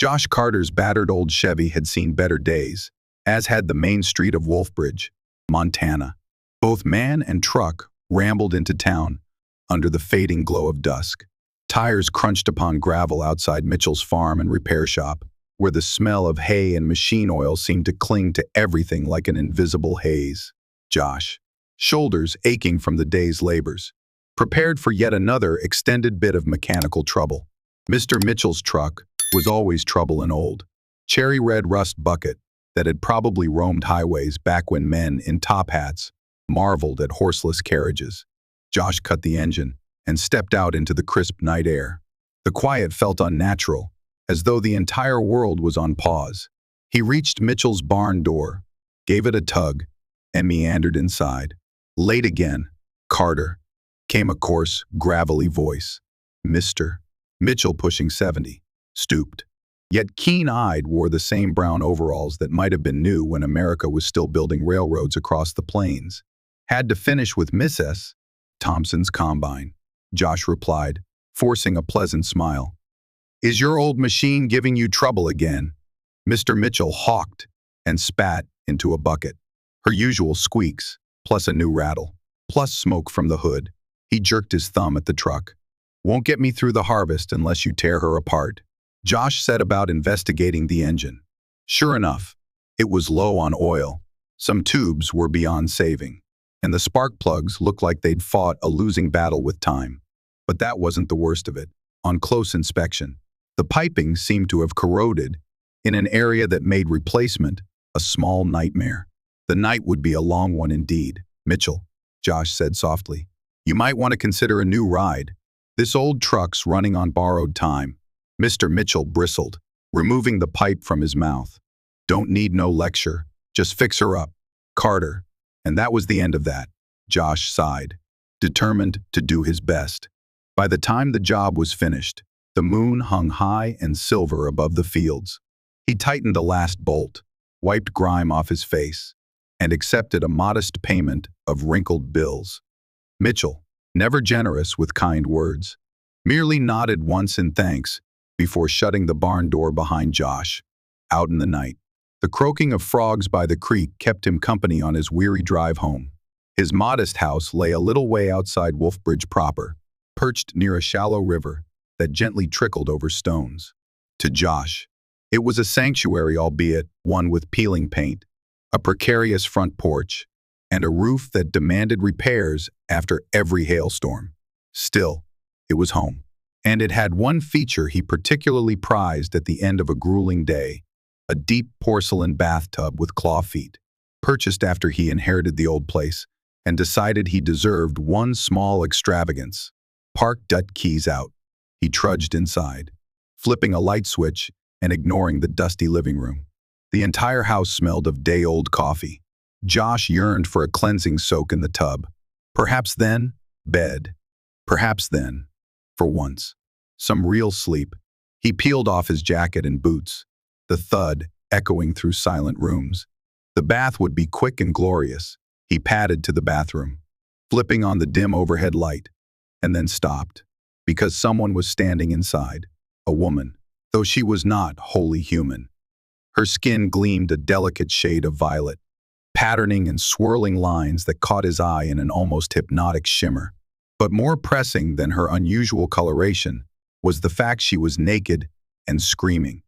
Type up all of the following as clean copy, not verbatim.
Josh Carter's battered old Chevy had seen better days, as had the main street of Wolfbridge, Montana. Both man and truck rambled into town under the fading glow of dusk. Tires crunched upon gravel outside Mitchell's farm and repair shop, where the smell of hay and machine oil seemed to cling to everything like an invisible haze. Josh, shoulders aching from the day's labors, prepared for yet another extended bit of mechanical trouble. Mr. Mitchell's truck was always trouble and old. Cherry red rust bucket that had probably roamed highways back when men in top hats marveled at horseless carriages. Josh cut the engine and stepped out into the crisp night air. The quiet felt unnatural, as though the entire world was on pause. He reached Mitchell's barn door, gave it a tug, and meandered inside. Late again, Carter, came a coarse, gravelly voice. Mr. Mitchell, pushing 70, stooped, yet keen-eyed, wore the same brown overalls that might have been new when America was still building railroads across the plains. Had to finish with Mrs. Thompson's combine, Josh replied, forcing a pleasant smile. Is your old machine giving you trouble again? Mr. Mitchell hawked and spat into a bucket. Her usual squeaks, plus a new rattle, plus smoke from the hood. He jerked his thumb at the truck. Won't get me through the harvest unless you tear her apart. Josh set about investigating the engine. Sure enough, it was low on oil. Some tubes were beyond saving, and the spark plugs looked like they'd fought a losing battle with time. But that wasn't the worst of it. On close inspection, the piping seemed to have corroded in an area that made replacement a small nightmare. The night would be a long one indeed. Mitchell, Josh said softly, you might want to consider a new ride. This old truck's running on borrowed time. Mr. Mitchell bristled, removing the pipe from his mouth. Don't need no lecture. Just fix her up. Carter. And that was the end of that. Josh sighed, determined to do his best. By the time the job was finished, the moon hung high and silver above the fields. He tightened the last bolt, wiped grime off his face, and accepted a modest payment of wrinkled bills. Mitchell, never generous with kind words, merely nodded once in thanks before shutting the barn door behind Josh. Out in the night, the croaking of frogs by the creek kept him company on his weary drive home. His modest house lay a little way outside Wolfbridge proper, perched near a shallow river that gently trickled over stones. To Josh, it was a sanctuary, albeit one with peeling paint, a precarious front porch, and a roof that demanded repairs after every hailstorm. Still, it was home. And it had one feature he particularly prized at the end of a grueling day: a deep porcelain bathtub with claw feet, purchased after he inherited the old place and decided he deserved one small extravagance. Parked Dut keys out, he trudged inside, flipping a light switch and ignoring the dusty living room. The entire house smelled of day-old coffee. Josh yearned for a cleansing soak in the tub. Perhaps then, bed. Perhaps then, for once, some real sleep. He peeled off his jacket and boots, the thud echoing through silent rooms. The bath would be quick and glorious. He padded to the bathroom, flipping on the dim overhead light, and then stopped, because someone was standing inside, a woman, though she was not wholly human. Her skin gleamed a delicate shade of violet, patterning and swirling lines that caught his eye in an almost hypnotic shimmer. But more pressing than her unusual coloration was the fact she was naked and screaming.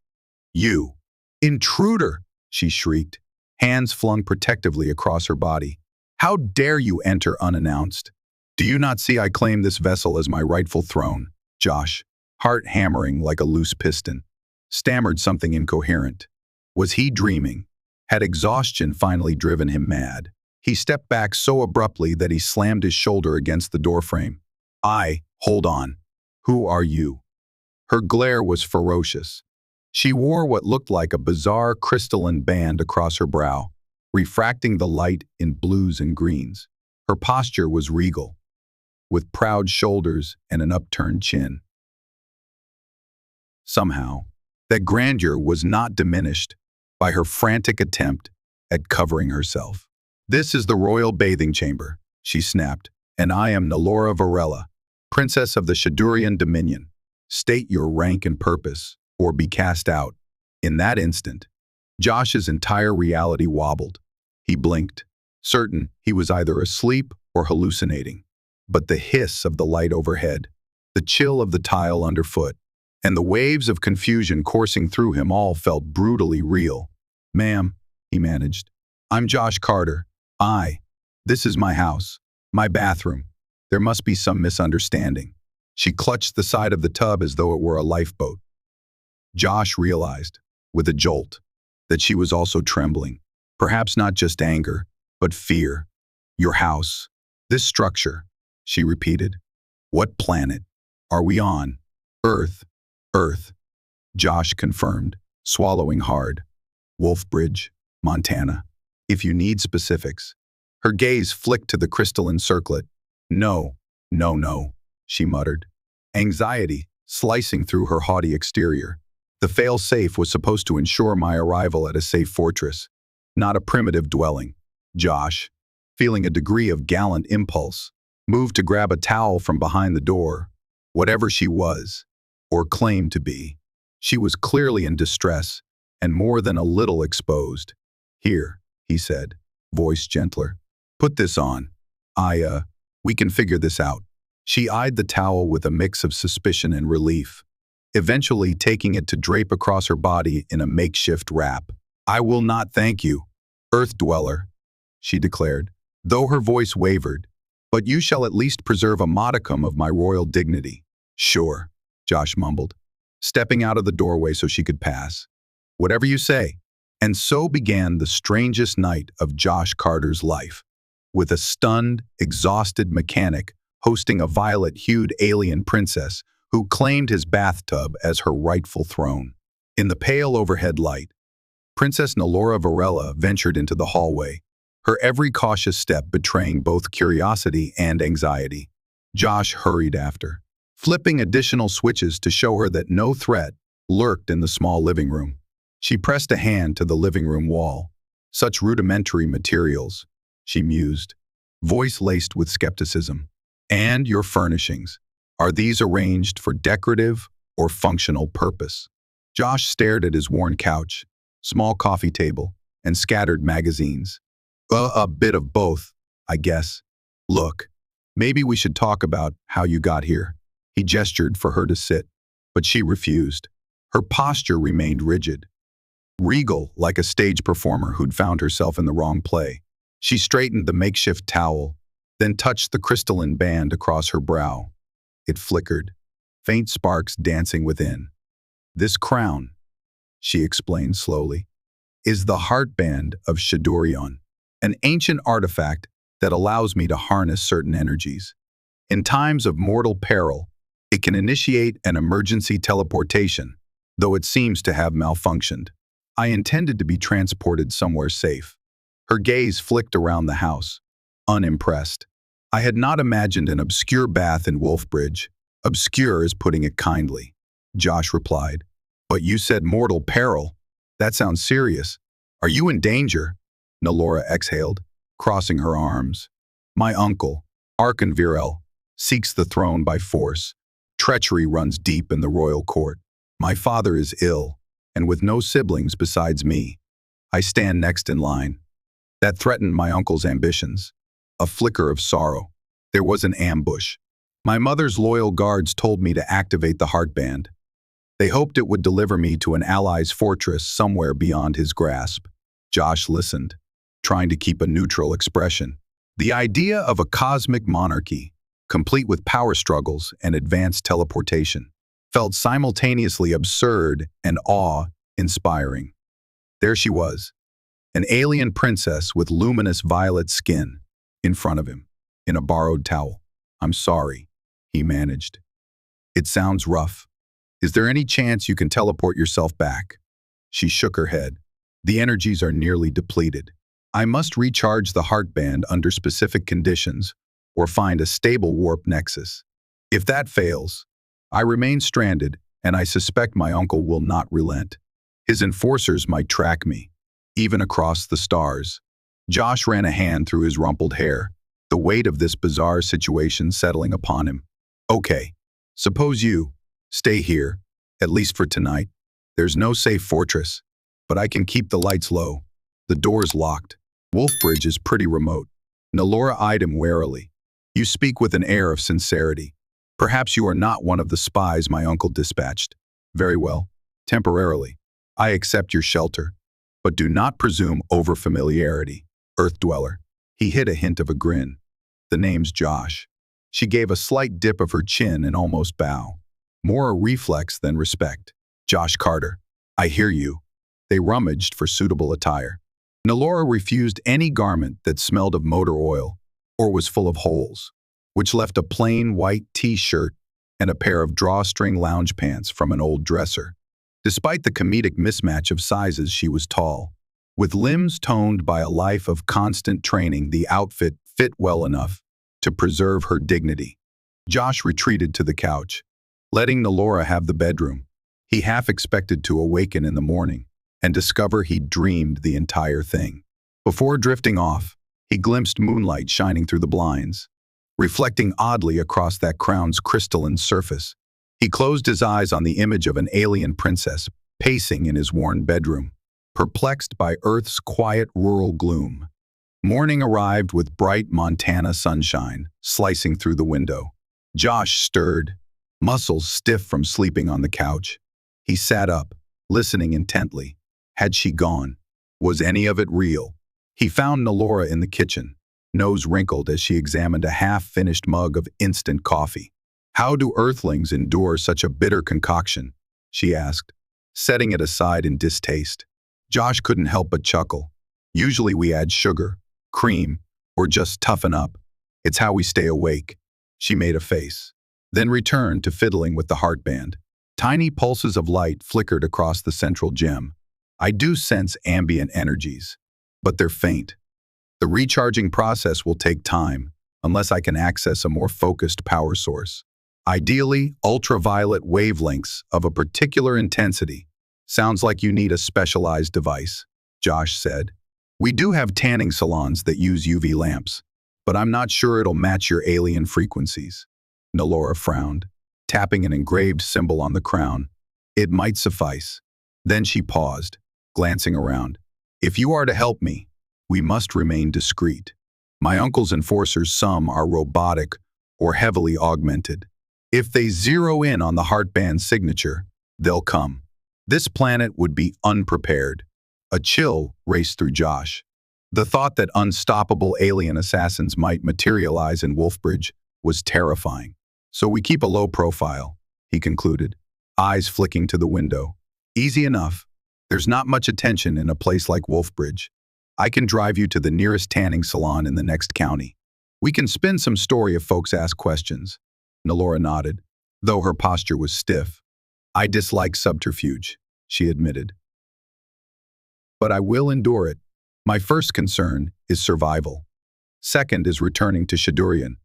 "You, intruder!" she shrieked, hands flung protectively across her body. "How dare you enter unannounced? Do you not see I claim this vessel as my rightful throne?" Josh, heart hammering like a loose piston, stammered something incoherent. Was he dreaming? Had exhaustion finally driven him mad? He stepped back so abruptly that he slammed his shoulder against the doorframe. Hold on. Who are you?" Her glare was ferocious. She wore what looked like a bizarre crystalline band across her brow, refracting the light in blues and greens. Her posture was regal, with proud shoulders and an upturned chin. Somehow, that grandeur was not diminished by her frantic attempt at covering herself. "This is the royal bathing chamber," she snapped, "and I am Nalora Virella, princess of the Shadurian dominion. State your rank and purpose, or be cast out." In that instant, Josh's entire reality wobbled. He blinked, certain he was either asleep or hallucinating. But the hiss of the light overhead, the chill of the tile underfoot, and the waves of confusion coursing through him all felt brutally real. "Ma'am," he managed, "I'm Josh Carter. This is my house, my bathroom. There must be some misunderstanding." She clutched the side of the tub as though it were a lifeboat. Josh realized, with a jolt, that she was also trembling. Perhaps not just anger, but fear. "Your house. This structure," she repeated. "What planet are we on?" "Earth. Earth," Josh confirmed, swallowing hard. "Wolfbridge, Montana. If you need specifics." Her gaze flicked to the crystalline circlet. No, no," she muttered, anxiety slicing through her haughty exterior. The fail-safe was supposed to ensure my arrival at a safe fortress, not a primitive dwelling. Josh, feeling a degree of gallant impulse, moved to grab a towel from behind the door. Whatever she was, or claimed to be, she was clearly in distress and more than a little exposed. "Here," he said, voice gentler. "Put this on. We can figure this out." She eyed the towel with a mix of suspicion and relief, eventually taking it to drape across her body in a makeshift wrap. "I will not thank you, Earth Dweller," she declared, though her voice wavered. "But you shall at least preserve a modicum of my royal dignity." "Sure," Josh mumbled, stepping out of the doorway so she could pass. "Whatever you say." And so began the strangest night of Josh Carter's life, with a stunned, exhausted mechanic hosting a violet-hued alien princess who claimed his bathtub as her rightful throne. In the pale overhead light, Princess Nalora Virella ventured into the hallway, her every cautious step betraying both curiosity and anxiety. Josh hurried after, flipping additional switches to show her that no threat lurked in the small living room. She pressed a hand to the living room wall. "Such rudimentary materials," she mused, voice laced with skepticism. "And your furnishings. Are these arranged for decorative or functional purpose?" Josh stared at his worn couch, small coffee table, and scattered magazines. A bit of both, I guess. "Look, maybe we should talk about how you got here." He gestured for her to sit, but she refused. Her posture remained rigid, regal like a stage performer who'd found herself in the wrong play. She straightened the makeshift towel, then touched the crystalline band across her brow. It flickered, faint sparks dancing within. "This crown," she explained slowly, "is the heartband of Shadurion, an ancient artifact that allows me to harness certain energies. In times of mortal peril, it can initiate an emergency teleportation, though it seems to have malfunctioned. I intended to be transported somewhere safe." Her gaze flicked around the house, unimpressed. "I had not imagined an obscure bath in Wolfbridge. Obscure is putting it kindly," Josh replied. "But you said mortal peril. That sounds serious. Are you in danger?" Nalora exhaled, crossing her arms. "My uncle, Archon Virel, seeks the throne by force. Treachery runs deep in the royal court. My father is ill, and with no siblings besides me, I stand next in line. That threatened my uncle's ambitions." A flicker of sorrow. "There was an ambush. My mother's loyal guards told me to activate the heartband. They hoped it would deliver me to an ally's fortress somewhere beyond his grasp." Josh listened, trying to keep a neutral expression. The idea of a cosmic monarchy, complete with power struggles and advanced teleportation, felt simultaneously absurd and awe-inspiring. There she was, an alien princess with luminous violet skin, in front of him, in a borrowed towel. "I'm sorry," he managed. "It sounds rough. Is there any chance you can teleport yourself back?" She shook her head. "The energies are nearly depleted. I must recharge the heartband under specific conditions or find a stable warp nexus. If that fails, I remain stranded, and I suspect my uncle will not relent. His enforcers might track me, even across the stars." Josh ran a hand through his rumpled hair, the weight of this bizarre situation settling upon him. "Okay, suppose you stay here, at least for tonight. There's no safe fortress, but I can keep the lights low. The door's locked. Wolfbridge is pretty remote. Nalora eyed him warily. You speak with an air of sincerity. Perhaps you are not one of the spies my uncle dispatched. Very well. Temporarily. I accept your shelter. But do not presume over familiarity. Earth dweller. He hid a hint of a grin. The name's Josh. She gave a slight dip of her chin and almost bow. More a reflex than respect. Josh Carter. I hear you. They rummaged for suitable attire. Nalora refused any garment that smelled of motor oil or was full of holes, which left a plain white t-shirt and a pair of drawstring lounge pants from an old dresser. Despite the comedic mismatch of sizes, she was tall. With limbs toned by a life of constant training, the outfit fit well enough to preserve her dignity. Josh retreated to the couch, letting Nalora have the bedroom. He half expected to awaken in the morning and discover he'd dreamed the entire thing. Before drifting off, he glimpsed moonlight shining through the blinds, reflecting oddly across that crown's crystalline surface. He closed his eyes on the image of an alien princess pacing in his worn bedroom, perplexed by Earth's quiet rural gloom. Morning arrived with bright Montana sunshine slicing through the window. Josh stirred, muscles stiff from sleeping on the couch. He sat up, listening intently. Had she gone? Was any of it real? He found Nalora in the kitchen, nose wrinkled as she examined a half-finished mug of instant coffee. How do Earthlings endure such a bitter concoction? She asked, setting it aside in distaste. Josh couldn't help but chuckle. Usually we add sugar, cream, or just toughen up. It's how we stay awake. She made a face, then returned to fiddling with the heartband. Tiny pulses of light flickered across the central gem. I do sense ambient energies, but they're faint. The recharging process will take time, unless I can access a more focused power source. Ideally, ultraviolet wavelengths of a particular intensity. Sounds like you need a specialized device, Josh said. We do have tanning salons that use UV lamps, but I'm not sure it'll match your alien frequencies. Nalora frowned, tapping an engraved symbol on the crown. It might suffice. Then she paused, glancing around. If you are to help me, we must remain discreet. My uncle's enforcers, some are robotic or heavily augmented. If they zero in on the heartband signature, they'll come. This planet would be unprepared. A chill raced through Josh. The thought that unstoppable alien assassins might materialize in Wolfbridge was terrifying. So we keep a low profile, he concluded, eyes flicking to the window. Easy enough. There's not much attention in a place like Wolfbridge. I can drive you to the nearest tanning salon in the next county. We can spin some story if folks ask questions. Nalora nodded, though her posture was stiff. I dislike subterfuge, she admitted. But I will endure it. My first concern is survival. Second is returning to Shadurian.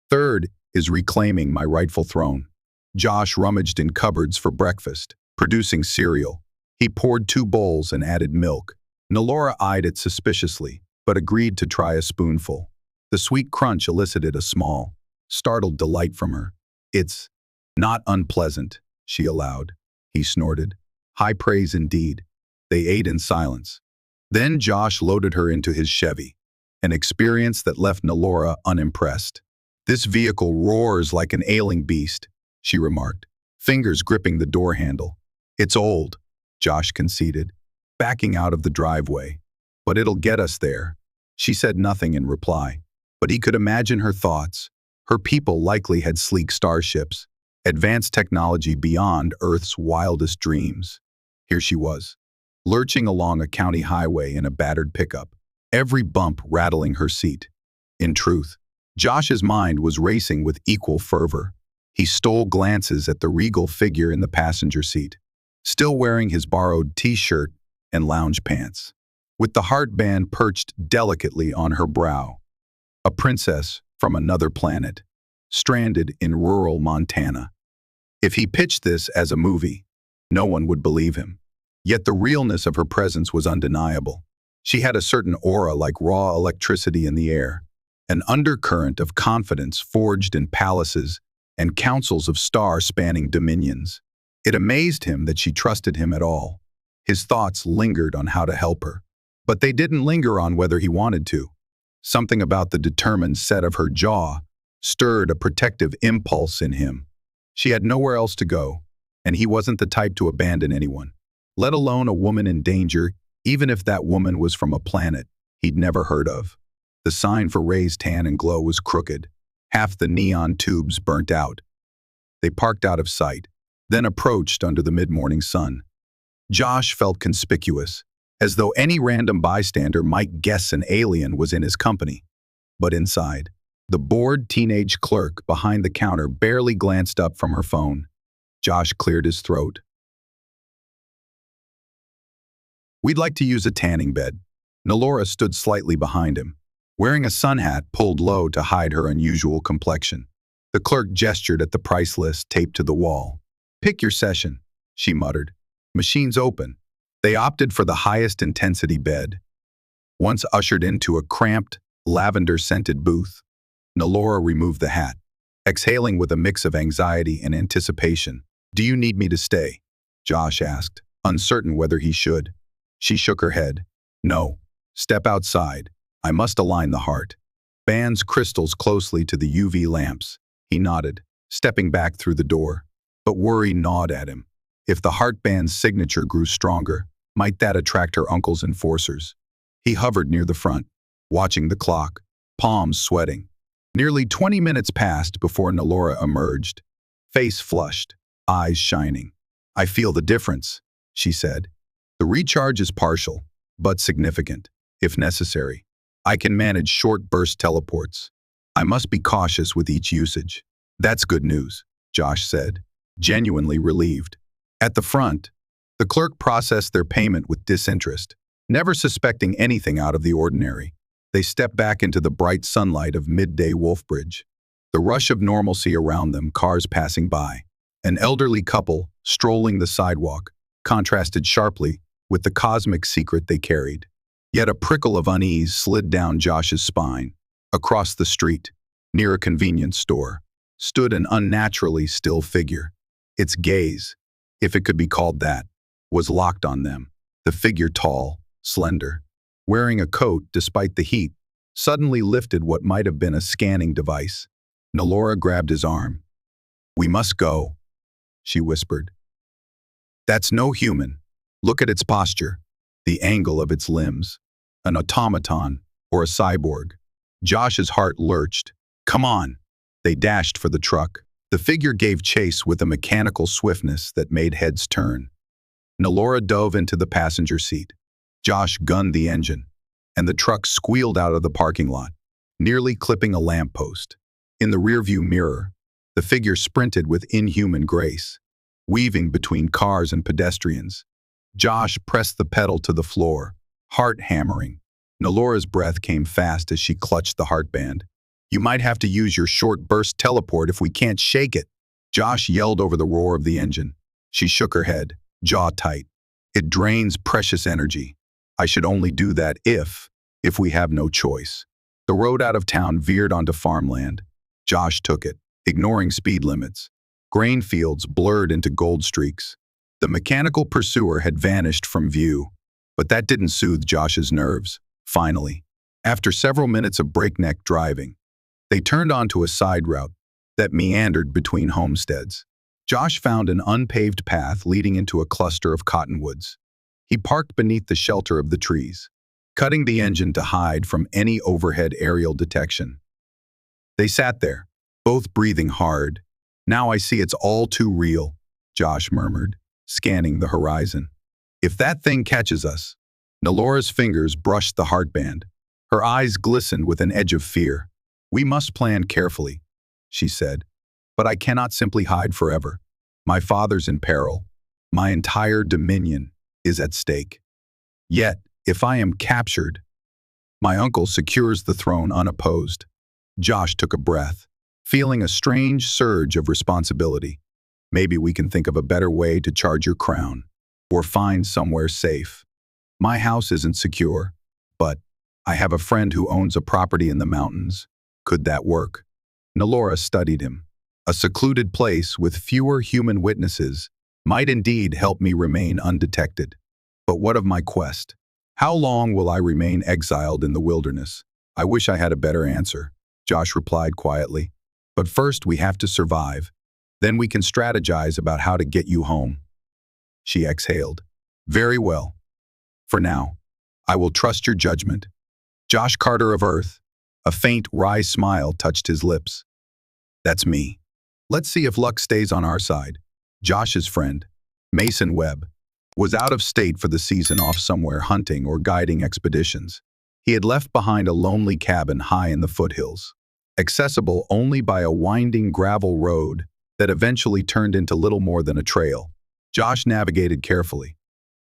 Third is reclaiming my rightful throne. Josh rummaged in cupboards for breakfast, producing cereal. He poured 2 bowls and added milk. Nalora eyed it suspiciously, but agreed to try a spoonful. The sweet crunch elicited a small, startled delight from her. It's not unpleasant, she allowed. He snorted. High praise indeed. They ate in silence. Then Josh loaded her into his Chevy, an experience that left Nalora unimpressed. This vehicle roars like an ailing beast, she remarked, fingers gripping the door handle. It's old, Josh conceded, backing out of the driveway. But it'll get us there. She said nothing in reply, but he could imagine her thoughts. Her people likely had sleek starships, advanced technology beyond Earth's wildest dreams. Here she was, lurching along a county highway in a battered pickup, every bump rattling her seat. In truth, Josh's mind was racing with equal fervor. He stole glances at the regal figure in the passenger seat, still wearing his borrowed t-shirt and lounge pants, with the heartband perched delicately on her brow. A princess from another planet, stranded in rural Montana. If he pitched this as a movie, no one would believe him. Yet the realness of her presence was undeniable. She had a certain aura like raw electricity in the air, an undercurrent of confidence forged in palaces and councils of star-spanning dominions. It amazed him that she trusted him at all. His thoughts lingered on how to help her, but they didn't linger on whether he wanted to. Something about the determined set of her jaw stirred a protective impulse in him. She had nowhere else to go, and he wasn't the type to abandon anyone, let alone a woman in danger, even if that woman was from a planet he'd never heard of. The sign for raised tan and glow was crooked. Half the neon tubes burnt out. They parked out of sight, then approached under the mid-morning sun. Josh felt conspicuous, as though any random bystander might guess an alien was in his company. But inside, the bored teenage clerk behind the counter barely glanced up from her phone. Josh cleared his throat. "We'd like to use a tanning bed." Nalora stood slightly behind him, wearing a sun hat pulled low to hide her unusual complexion. The clerk gestured at the price list taped to the wall. "Pick your session," she muttered. "Machines open." They opted for the highest intensity bed. Once ushered into a cramped, lavender-scented booth, Nalora removed the hat, exhaling with a mix of anxiety and anticipation. "Do you need me to stay?" Josh asked, uncertain whether he should. She shook her head. "No. Step outside. I must align the heart." Bands crystals closely to the UV lamps. He nodded, stepping back through the door. But worry gnawed at him. If the heart band's signature grew stronger, might that attract her uncle's enforcers? He hovered near the front, watching the clock, palms sweating. Nearly 20 minutes passed before Nalora emerged, face flushed, eyes shining. "I feel the difference," she said. "The recharge is partial, but significant, if necessary. I can manage short burst teleports. I must be cautious with each usage." "That's good news," Josh said, genuinely relieved. At the front, the clerk processed their payment with disinterest, never suspecting anything out of the ordinary. They stepped back into the bright sunlight of midday Wolfbridge. The rush of normalcy around them, cars passing by. An elderly couple strolling the sidewalk, contrasted sharply with the cosmic secret they carried. Yet a prickle of unease slid down Josh's spine. Across the street, near a convenience store, stood an unnaturally still figure. Its gaze, if it could be called that, was locked on them. The figure, tall, slender, wearing a coat despite the heat, suddenly lifted what might have been a scanning device. Nalora grabbed his arm. "We must go," she whispered. "That's no human. Look at its posture, the angle of its limbs. An automaton or a cyborg." Josh's heart lurched. "Come on." They dashed for the truck. The figure gave chase with a mechanical swiftness that made heads turn. Nalora dove into the passenger seat. Josh gunned the engine, and the truck squealed out of the parking lot, nearly clipping a lamppost. In the rearview mirror, the figure sprinted with inhuman grace, weaving between cars and pedestrians. Josh pressed the pedal to the floor, heart hammering. Nalora's breath came fast as she clutched the heartband. "You might have to use your short-burst teleport if we can't shake it." Josh yelled over the roar of the engine. She shook her head, jaw tight. "It drains precious energy. I should only do that if we have no choice." The road out of town veered onto farmland. Josh took it, ignoring speed limits. Grain fields blurred into gold streaks. The mechanical pursuer had vanished from view, but that didn't soothe Josh's nerves. Finally, after several minutes of breakneck driving, they turned onto a side route that meandered between homesteads. Josh found an unpaved path leading into a cluster of cottonwoods. He parked beneath the shelter of the trees, cutting the engine to hide from any overhead aerial detection. They sat there, both breathing hard. "Now I see it's all too real," Josh murmured, scanning the horizon. "If that thing catches us." Nalora's fingers brushed the heartband. Her eyes glistened with an edge of fear. "We must plan carefully," she said. "But I cannot simply hide forever. My father's in peril. My entire dominion is at stake. Yet, if I am captured, my uncle secures the throne unopposed." Josh took a breath, feeling a strange surge of responsibility. "Maybe we can think of a better way to charge your crown, or find somewhere safe. My house isn't secure, but I have a friend who owns a property in the mountains. Could that work?" Nalora studied him. A secluded place with fewer human witnesses might indeed help me remain undetected. But what of my quest? How long will I remain exiled in the wilderness? I wish I had a better answer, Josh replied quietly. But first we have to survive. Then we can strategize about how to get you home. She exhaled. Very well. For now, I will trust your judgment. Josh Carter of Earth. A faint, wry smile touched his lips. That's me. Let's see if luck stays on our side. Josh's friend, Mason Webb, was out of state for the season off somewhere hunting or guiding expeditions. He had left behind a lonely cabin high in the foothills, accessible only by a winding gravel road that eventually turned into little more than a trail. Josh navigated carefully,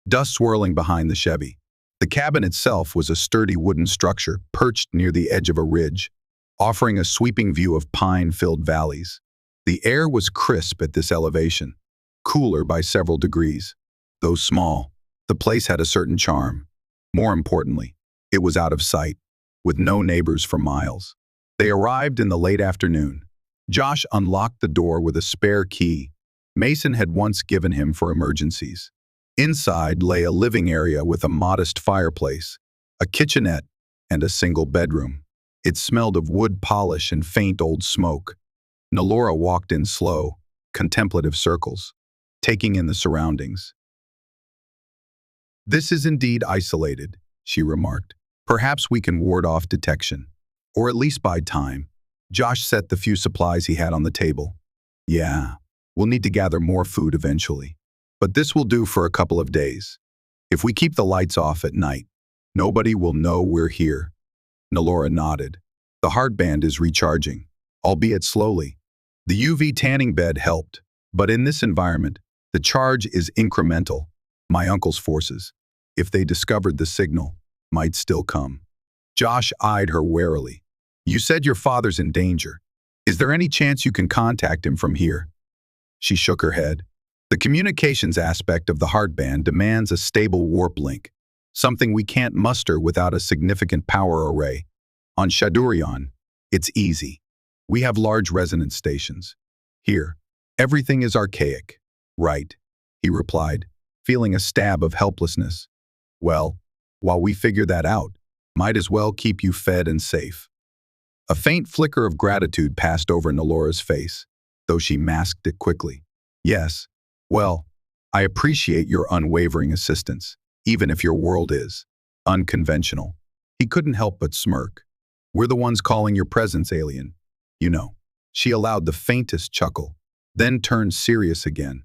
dust swirling behind the Chevy. The cabin itself was a sturdy wooden structure perched near the edge of a ridge, offering a sweeping view of pine-filled valleys. The air was crisp at this elevation, cooler by several degrees. Though small, the place had a certain charm. More importantly, it was out of sight, with no neighbors for miles. They arrived in the late afternoon. Josh unlocked the door with a spare key Mason had once given him for emergencies. Inside lay a living area with a modest fireplace, a kitchenette, and a single bedroom. It smelled of wood polish and faint old smoke. Nalora walked in slow, contemplative circles, taking in the surroundings. This is indeed isolated, she remarked. Perhaps we can ward off detection, or at least buy time. Josh set the few supplies he had on the table. Yeah, we'll need to gather more food eventually, but this will do for a couple of days. If we keep the lights off at night, nobody will know we're here. Nalora nodded. The heart band is recharging, albeit slowly. The UV tanning bed helped, but in this environment, the charge is incremental. My uncle's forces, if they discovered the signal, might still come. Josh eyed her warily. You said your father's in danger. Is there any chance you can contact him from here? She shook her head. The communications aspect of the heart band demands a stable warp link, something we can't muster without a significant power array. On Shadurion, it's easy. We have large resonance stations. Here, everything is archaic. Right, he replied, feeling a stab of helplessness. Well, while we figure that out, might as well keep you fed and safe. A faint flicker of gratitude passed over Nalora's face, though she masked it quickly. Yes, well, I appreciate your unwavering assistance, even if your world is unconventional. He couldn't help but smirk. We're the ones calling your presence alien. You know. She allowed the faintest chuckle, then turned serious again.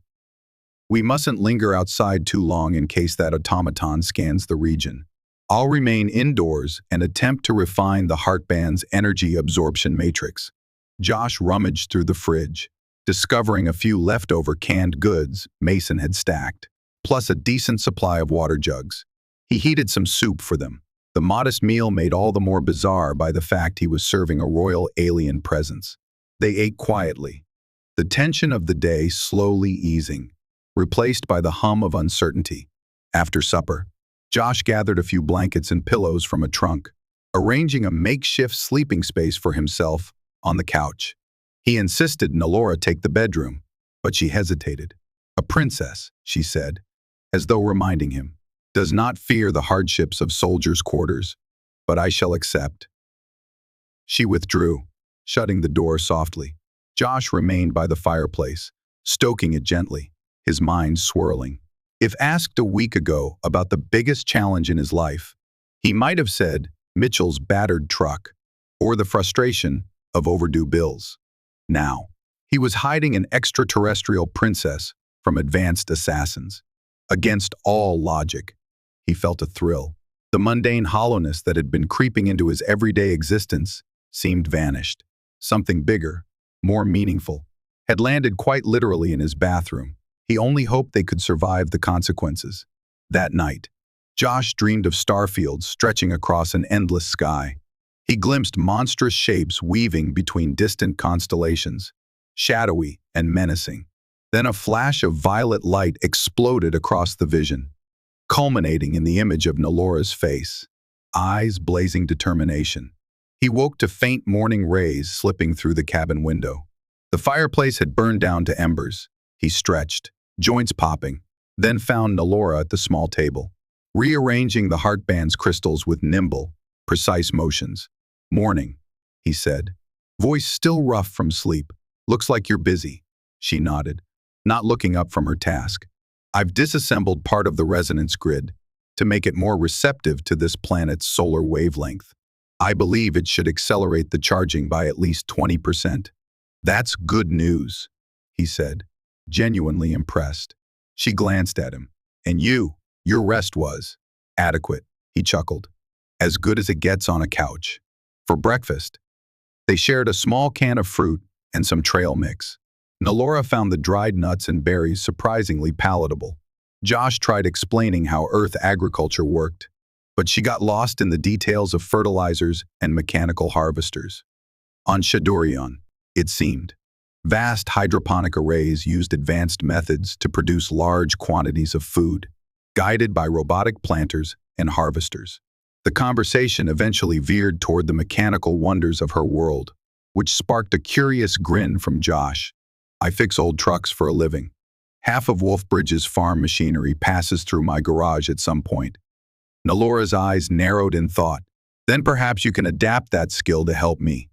We mustn't linger outside too long in case that automaton scans the region. I'll remain indoors and attempt to refine the heart band's energy absorption matrix. Josh rummaged through the fridge, discovering a few leftover canned goods Mason had stacked, plus a decent supply of water jugs. He heated some soup for them. The modest meal made all the more bizarre by the fact he was serving a royal alien presence. They ate quietly, the tension of the day slowly easing, replaced by the hum of uncertainty. After supper, Josh gathered a few blankets and pillows from a trunk, arranging a makeshift sleeping space for himself on the couch. He insisted Nalora take the bedroom, but she hesitated. A princess, she said, as though reminding him, does not fear the hardships of soldiers' quarters, but I shall accept. She withdrew, shutting the door softly. Josh remained by the fireplace, stoking it gently, his mind swirling. If asked a week ago about the biggest challenge in his life, he might have said Mitchell's battered truck or the frustration of overdue bills. Now, he was hiding an extraterrestrial princess from advanced assassins. Against all logic, he felt a thrill. The mundane hollowness that had been creeping into his everyday existence seemed vanished. Something bigger, more meaningful, had landed quite literally in his bathroom. He only hoped they could survive the consequences. That night, Josh dreamed of starfields stretching across an endless sky. He glimpsed monstrous shapes weaving between distant constellations, shadowy and menacing. Then a flash of violet light exploded across the vision, culminating in the image of Nalora's face, eyes blazing determination. He woke to faint morning rays slipping through the cabin window. The fireplace had burned down to embers. He stretched, joints popping, then found Nalora at the small table, rearranging the heartband's crystals with nimble, precise motions. "Morning," he said, voice still rough from sleep. "Looks like you're busy." She nodded, not looking up from her task. "I've disassembled part of the resonance grid to make it more receptive to this planet's solar wavelength. I believe it should accelerate the charging by at least 20%. "That's good news," he said, genuinely impressed. She glanced at him. "And your rest was adequate," he chuckled. "As good as it gets on a couch." For breakfast, they shared a small can of fruit and some trail mix. Nalora found the dried nuts and berries surprisingly palatable. Josh tried explaining how Earth agriculture worked, but she got lost in the details of fertilizers and mechanical harvesters. On Shadurion, it seemed, vast hydroponic arrays used advanced methods to produce large quantities of food, guided by robotic planters and harvesters. The conversation eventually veered toward the mechanical wonders of her world, which sparked a curious grin from Josh. "I fix old trucks for a living. Half of Wolfbridge's farm machinery passes through my garage at some point." Nalora's eyes narrowed in thought. "Then perhaps you can adapt that skill to help me."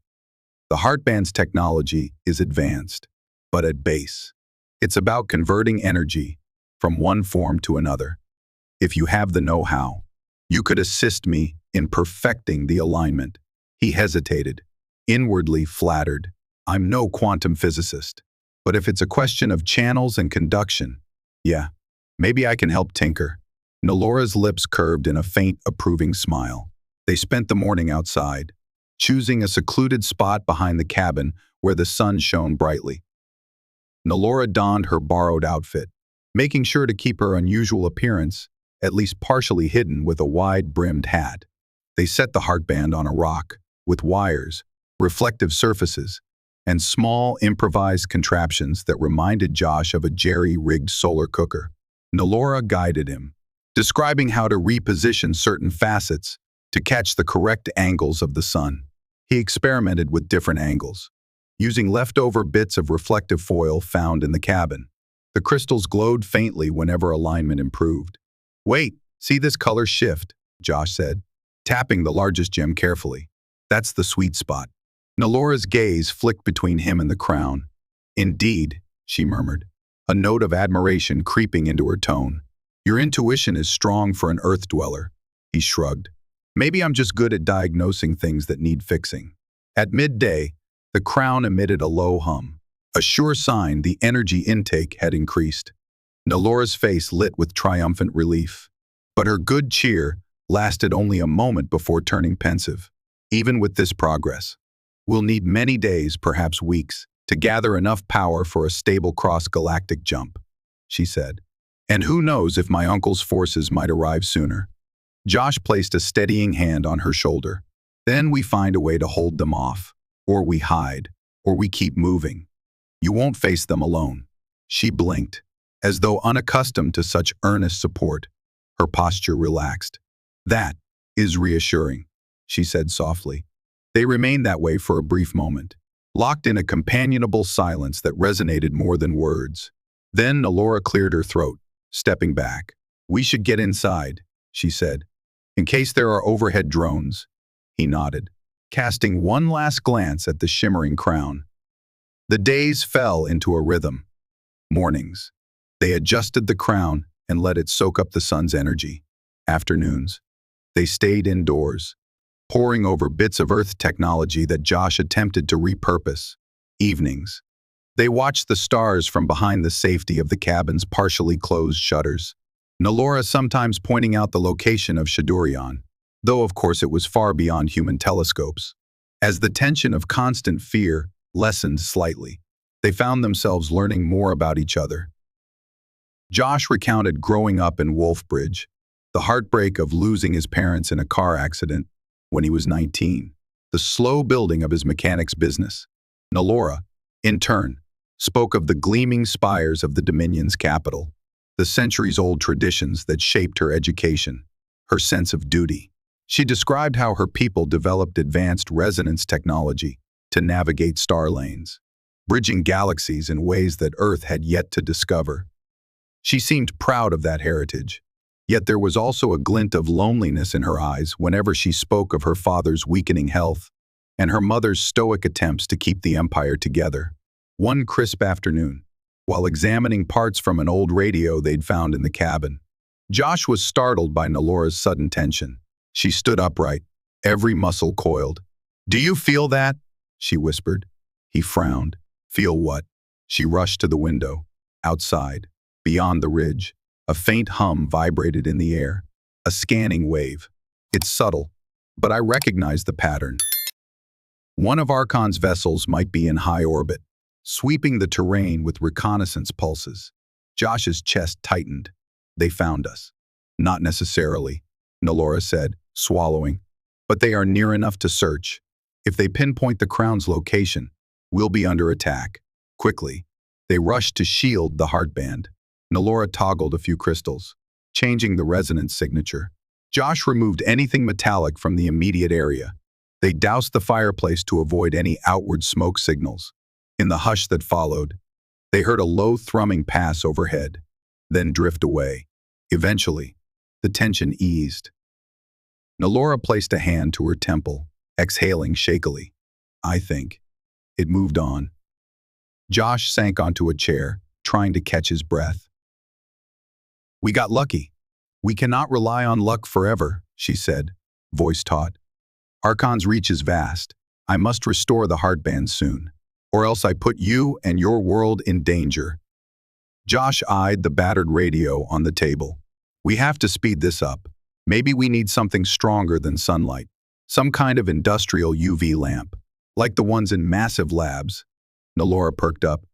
The Heartband's technology is advanced, but at base, it's about converting energy from one form to another. If you have the know-how, you could assist me in perfecting the alignment." He hesitated, inwardly flattered. "I'm no quantum physicist, but if it's a question of channels and conduction, yeah, maybe I can help tinker." Nalora's lips curved in a faint, approving smile. They spent the morning outside, choosing a secluded spot behind the cabin where the sun shone brightly. Nalora donned her borrowed outfit, making sure to keep her unusual appearance at least partially hidden with a wide-brimmed hat. They set the heartband on a rock, with wires, reflective surfaces, and small improvised contraptions that reminded Josh of a jerry-rigged solar cooker. Nalora guided him, describing how to reposition certain facets to catch the correct angles of the sun. He experimented with different angles, using leftover bits of reflective foil found in the cabin. The crystals glowed faintly whenever alignment improved. "Wait, see this color shift," Josh said, tapping the largest gem carefully. "That's the sweet spot." Nalora's gaze flicked between him and the crown. "Indeed," she murmured, a note of admiration creeping into her tone. "Your intuition is strong for an Earth dweller." He shrugged. "Maybe I'm just good at diagnosing things that need fixing." At midday, the crown emitted a low hum, a sure sign the energy intake had increased. Nalora's face lit with triumphant relief, but her good cheer lasted only a moment before turning pensive. "Even with this progress, we'll need many days, perhaps weeks, to gather enough power for a stable cross-galactic jump," she said. "And who knows if my uncle's forces might arrive sooner." Josh placed a steadying hand on her shoulder. "Then we find a way to hold them off, or we hide, or we keep moving. You won't face them alone." She blinked, as though unaccustomed to such earnest support. Her posture relaxed. "That is reassuring," she said softly. They remained that way for a brief moment, locked in a companionable silence that resonated more than words. Then Nalora cleared her throat, stepping back. "We should get inside," she said, "in case there are overhead drones." He nodded, casting one last glance at the shimmering crown. The days fell into a rhythm. Mornings, they adjusted the crown and let it soak up the sun's energy. Afternoons, they stayed indoors, poring over bits of Earth technology that Josh attempted to repurpose. Evenings, they watched the stars from behind the safety of the cabin's partially closed shutters. Nalora sometimes pointing out the location of Shadurion, though of course it was far beyond human telescopes. As the tension of constant fear lessened slightly, they found themselves learning more about each other. Josh recounted growing up in Wolfbridge, the heartbreak of losing his parents in a car accident when he was 19, the slow building of his mechanic's business. Nalora, in turn, spoke of the gleaming spires of the Dominion's capital, the centuries-old traditions that shaped her education, her sense of duty. She described how her people developed advanced resonance technology to navigate star lanes, bridging galaxies in ways that Earth had yet to discover. She seemed proud of that heritage. Yet there was also a glint of loneliness in her eyes whenever she spoke of her father's weakening health and her mother's stoic attempts to keep the empire together. One crisp afternoon, while examining parts from an old radio they'd found in the cabin, Josh was startled by Nalora's sudden tension. She stood upright, every muscle coiled. "Do you feel that?" she whispered. He frowned. "Feel what?" She rushed to the window. Outside, beyond the ridge, a faint hum vibrated in the air, a scanning wave. It's subtle, but I recognize the pattern. One of Archon's vessels might be in high orbit, sweeping the terrain with reconnaissance pulses. Josh's chest tightened. "They found us." "Not necessarily," Nalora said, swallowing. "But they are near enough to search. If they pinpoint the Crown's location, we'll be under attack." Quickly, they rushed to shield the heartband. Nalora toggled a few crystals, changing the resonance signature. Josh removed anything metallic from the immediate area. They doused the fireplace to avoid any outward smoke signals. In the hush that followed, they heard a low thrumming pass overhead, then drift away. Eventually, the tension eased. Nalora placed a hand to her temple, exhaling shakily. "I think." It moved on. Josh sank onto a chair, trying to catch his breath. "We got lucky. We cannot rely on luck forever," she said, voice taut. "Archon's reach is vast. I must restore the heartband soon, or else I put you and your world in danger." Josh eyed the battered radio on the table. "We have to speed this up. Maybe we need something stronger than sunlight. Some kind of industrial UV lamp, like the ones in massive labs." Nalora perked up.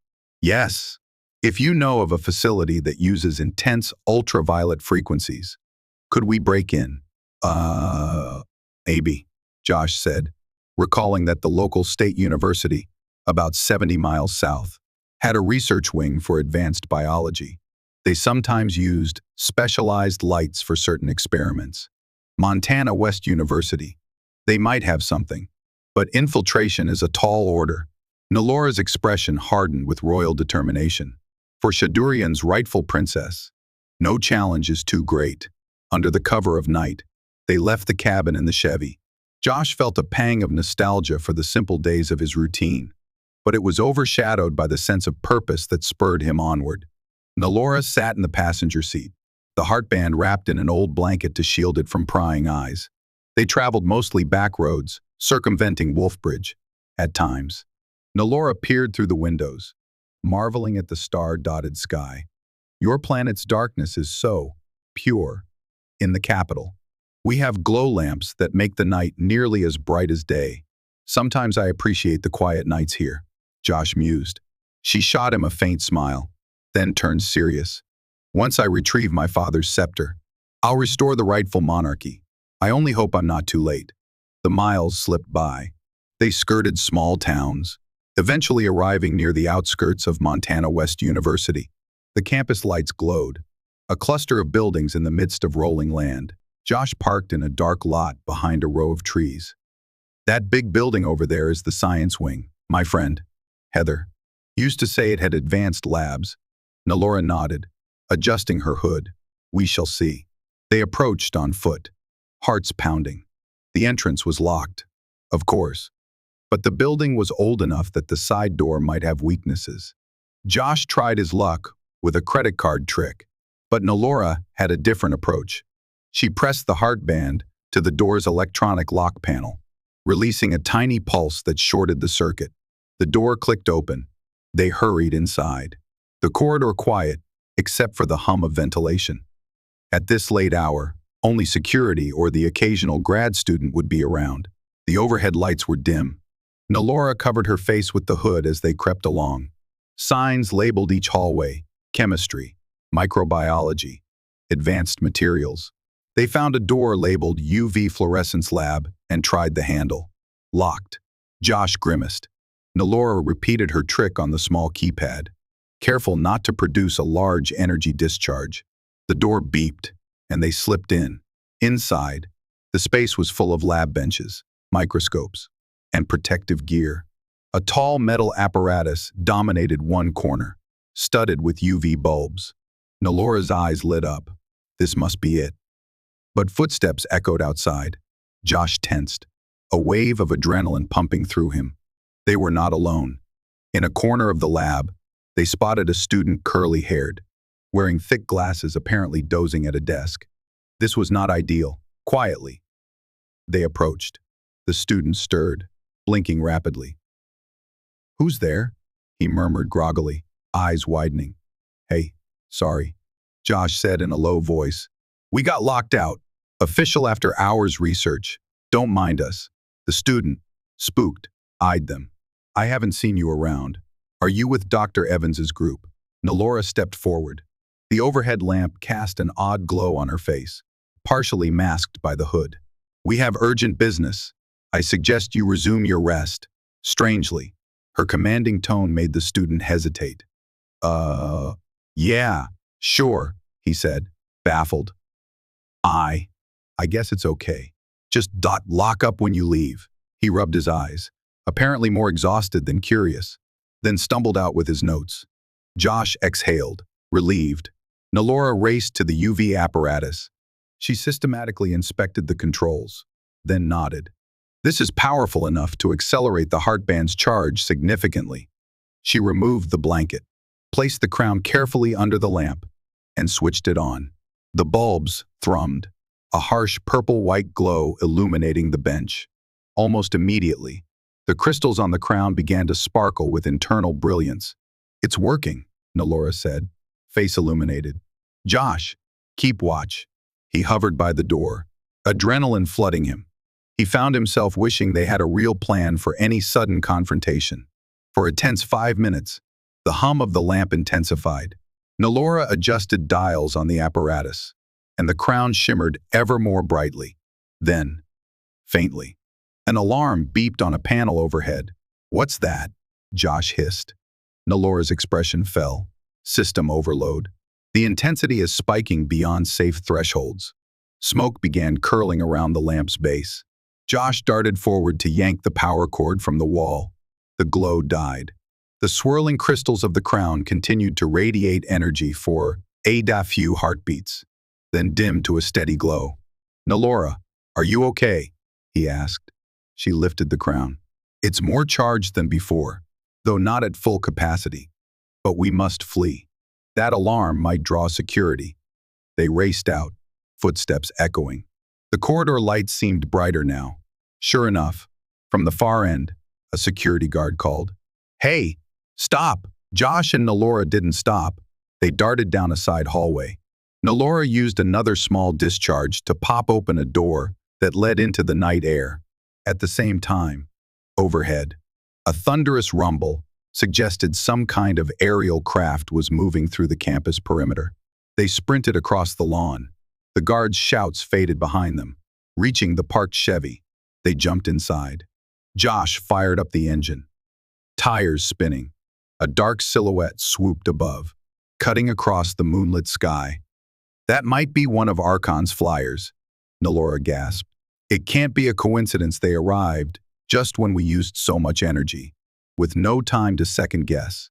"Yes. If you know of a facility that uses intense ultraviolet frequencies, could we break in?" Maybe," Josh said, recalling that the local state university, about 70 miles south, had a research wing for advanced biology. They sometimes used specialized lights for certain experiments. Montana West University. They might have something, but infiltration is a tall order. Nalora's expression hardened with royal determination. For Shadurian's rightful princess, no challenge is too great. Under the cover of night, they left the cabin in the Chevy. Josh felt a pang of nostalgia for the simple days of his routine, but it was overshadowed by the sense of purpose that spurred him onward. Nalora sat in the passenger seat, the heartband wrapped in an old blanket to shield it from prying eyes. They traveled mostly back roads, circumventing Wolfbridge. At times, Nalora peered through the windows, marveling at the star-dotted sky. "Your planet's darkness is so pure. In the capital, we have glow lamps that make the night nearly as bright as day. Sometimes I appreciate the quiet nights here," Josh mused. She shot him a faint smile, then turned serious. "Once I retrieve my father's scepter, I'll restore the rightful monarchy. I only hope I'm not too late." The miles slipped by. They skirted small towns, eventually arriving near the outskirts of Montana West University. The campus lights glowed, a cluster of buildings in the midst of rolling land. Josh parked in a dark lot behind a row of trees. "That big building over there is the science wing. My friend, Heather, used to say it had advanced labs." Nalora nodded, adjusting her hood. "We shall see." They approached on foot, hearts pounding. The entrance was locked, of course, but the building was old enough that the side door might have weaknesses. Josh tried his luck with a credit card trick, but Nalora had a different approach. She pressed the heartband to the door's electronic lock panel, releasing a tiny pulse that shorted the circuit. The door clicked open. They hurried inside. The corridor quiet, except for the hum of ventilation. At this late hour, only security or the occasional grad student would be around. The overhead lights were dim. Nalora covered her face with the hood as they crept along. Signs labeled each hallway: chemistry, microbiology, advanced materials. They found a door labeled UV fluorescence lab and tried the handle. Locked. Josh grimaced. Nalora repeated her trick on the small keypad, careful not to produce a large energy discharge. The door beeped, and they slipped in. Inside, the space was full of lab benches, microscopes, and protective gear. A tall metal apparatus dominated one corner, studded with UV bulbs. Nalora's eyes lit up. This must be it. But footsteps echoed outside. Josh tensed, a wave of adrenaline pumping through him. They were not alone. In a corner of the lab, they spotted a student curly-haired, wearing thick glasses, apparently dozing at a desk. This was not ideal. Quietly, they approached. The student stirred, blinking rapidly. "Who's there?" he murmured groggily, eyes widening. "Hey, sorry," Josh said in a low voice. "We got locked out. Official after hours research. Don't mind us." The student, spooked, eyed them. "I haven't seen you around. Are you with Dr. Evans's group?" Nalora stepped forward. The overhead lamp cast an odd glow on her face, partially masked by the hood. "We have urgent business. I suggest you resume your rest." Strangely, her commanding tone made the student hesitate. Yeah, sure," he said, baffled. I guess it's okay. Just lock up when you leave." He rubbed his eyes, apparently more exhausted than curious, then stumbled out with his notes. Josh exhaled, relieved. Nalora raced to the UV apparatus. She systematically inspected the controls, then nodded. "This is powerful enough to accelerate the heartband's charge significantly." She removed the blanket, placed the crown carefully under the lamp, and switched it on. The bulbs thrummed, a harsh purple-white glow illuminating the bench. Almost immediately, the crystals on the crown began to sparkle with internal brilliance. "It's working," Nalora said, face illuminated. "Josh, keep watch." He hovered by the door, adrenaline flooding him. He found himself wishing they had a real plan for any sudden confrontation. For a tense 5 minutes, the hum of the lamp intensified. Nalora adjusted dials on the apparatus, and the crown shimmered ever more brightly. Then, faintly, an alarm beeped on a panel overhead. "What's that?" Josh hissed. Nalora's expression fell. System overload. The intensity is spiking beyond safe thresholds. Smoke began curling around the lamp's base. Josh darted forward to yank the power cord from the wall. The glow died. The swirling crystals of the crown continued to radiate energy for a few heartbeats, then dimmed to a steady glow. "Nalora, are you okay?" he asked. She lifted the crown. "It's more charged than before, though not at full capacity. But we must flee. That alarm might draw security." They raced out, footsteps echoing. The corridor lights seemed brighter now. Sure enough, from the far end, a security guard called. "Hey, stop!" Josh and Nalora didn't stop. They darted down a side hallway. Nalora used another small discharge to pop open a door that led into the night air. At the same time, overhead, a thunderous rumble suggested some kind of aerial craft was moving through the campus perimeter. They sprinted across the lawn. The guards' shouts faded behind them. Reaching the parked Chevy, they jumped inside. Josh fired up the engine. Tires spinning. A dark silhouette swooped above, cutting across the moonlit sky. "That might be one of Archon's flyers," Nalora gasped. "It can't be a coincidence they arrived just when we used so much energy." With no time to second-guess,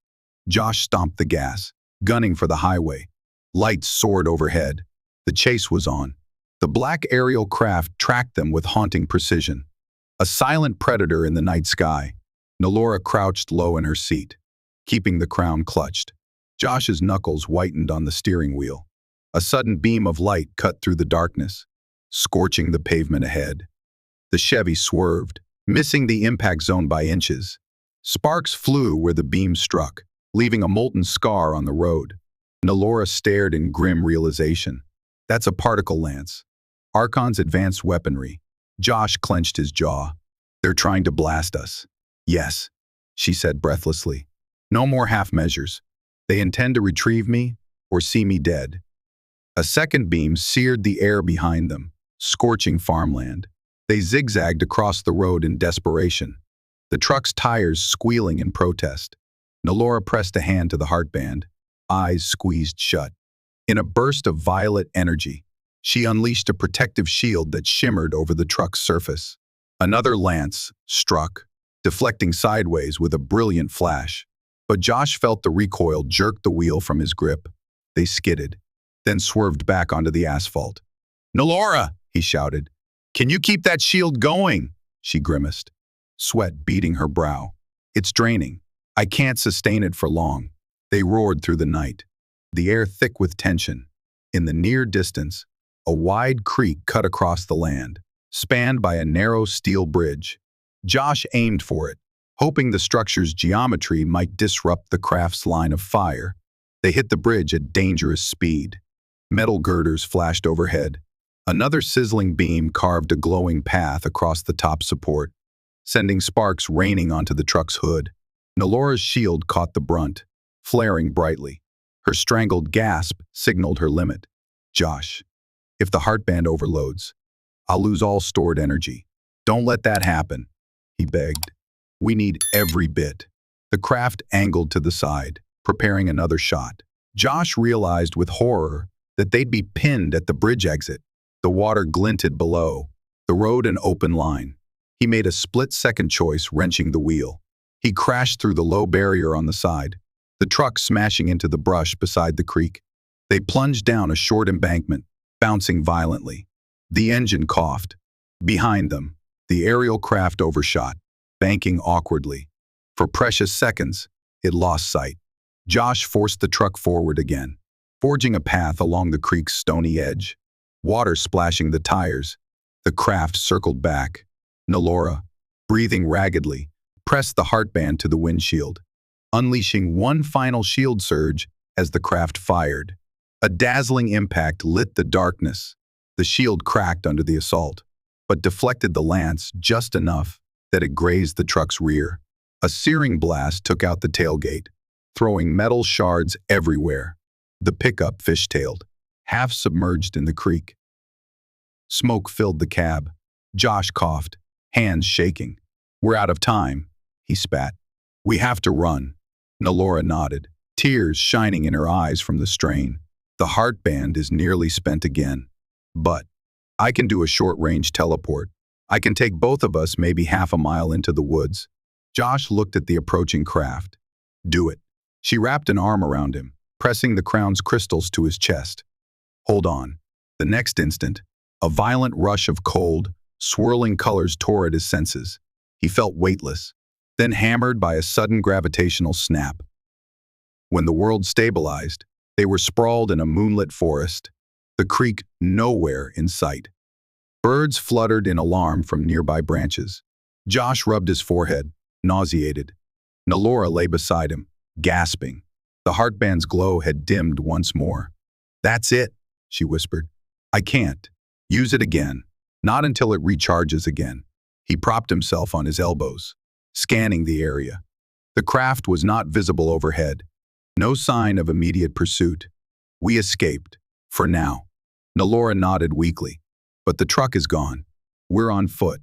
Josh stomped the gas, gunning for the highway. Lights soared overhead. The chase was on. The black aerial craft tracked them with haunting precision. A silent predator in the night sky. Nalora crouched low in her seat, keeping the crown clutched. Josh's knuckles whitened on the steering wheel. A sudden beam of light cut through the darkness, scorching the pavement ahead. The Chevy swerved, missing the impact zone by inches. Sparks flew where the beam struck, leaving a molten scar on the road. Nalora stared in grim realization. That's a particle lance. Archon's advanced weaponry. Josh clenched his jaw. "They're trying to blast us." "Yes," she said breathlessly. "No more half measures. They intend to retrieve me or see me dead." A second beam seared the air behind them, scorching farmland. They zigzagged across the road in desperation, the truck's tires squealing in protest. Nalora pressed a hand to the heartband, eyes squeezed shut. In a burst of violet energy, she unleashed a protective shield that shimmered over the truck's surface. Another lance struck, deflecting sideways with a brilliant flash. But Josh felt the recoil jerk the wheel from his grip. They skidded, then swerved back onto the asphalt. "Nalora!" he shouted. "Can you keep that shield going?" She grimaced, sweat beading her brow. "It's draining. I can't sustain it for long." They roared through the night, the air thick with tension. In the near distance, a wide creek cut across the land, spanned by a narrow steel bridge. Josh aimed for it, hoping the structure's geometry might disrupt the craft's line of fire. They hit the bridge at dangerous speed. Metal girders flashed overhead. Another sizzling beam carved a glowing path across the top support, sending sparks raining onto the truck's hood. Nalora's shield caught the brunt, flaring brightly. Her strangled gasp signaled her limit. "Josh, if the heartband overloads, I'll lose all stored energy. Don't let that happen," he begged. "We need every bit." The craft angled to the side, preparing another shot. Josh realized with horror that they'd be pinned at the bridge exit. The water glinted below, the road an open line. He made a split-second choice, wrenching the wheel. He crashed through the low barrier on the side, the truck smashing into the brush beside the creek. They plunged down a short embankment, bouncing violently. The engine coughed. Behind them, the aerial craft overshot, banking awkwardly. For precious seconds, it lost sight. Josh forced the truck forward again, forging a path along the creek's stony edge. Water splashing the tires, the craft circled back. Nalora, breathing raggedly, pressed the heartband to the windshield, unleashing one final shield surge as the craft fired. A dazzling impact lit the darkness. The shield cracked under the assault, but deflected the lance just enough that it grazed the truck's rear. A searing blast took out the tailgate, throwing metal shards everywhere. The pickup fishtailed, half submerged in the creek. Smoke filled the cab. Josh coughed, hands shaking. "We're out of time," he spat. "We have to run." Nalora nodded, tears shining in her eyes from the strain. "The heartband is nearly spent again. But I can do a short-range teleport. I can take both of us maybe half a mile into the woods." Josh looked at the approaching craft. "Do it." She wrapped an arm around him, pressing the crown's crystals to his chest. "Hold on." The next instant, a violent rush of cold, swirling colors tore at his senses. He felt weightless, then hammered by a sudden gravitational snap. When the world stabilized, they were sprawled in a moonlit forest, the creek nowhere in sight. Birds fluttered in alarm from nearby branches. Josh rubbed his forehead, nauseated. Nalora lay beside him, gasping. The heartband's glow had dimmed once more. "That's it," she whispered. "I can't. Use it again. Not until it recharges again." He propped himself on his elbows, scanning the area. The craft was not visible overhead. No sign of immediate pursuit. "We escaped. For now." Nalora nodded weakly. "But the truck is gone. We're on foot.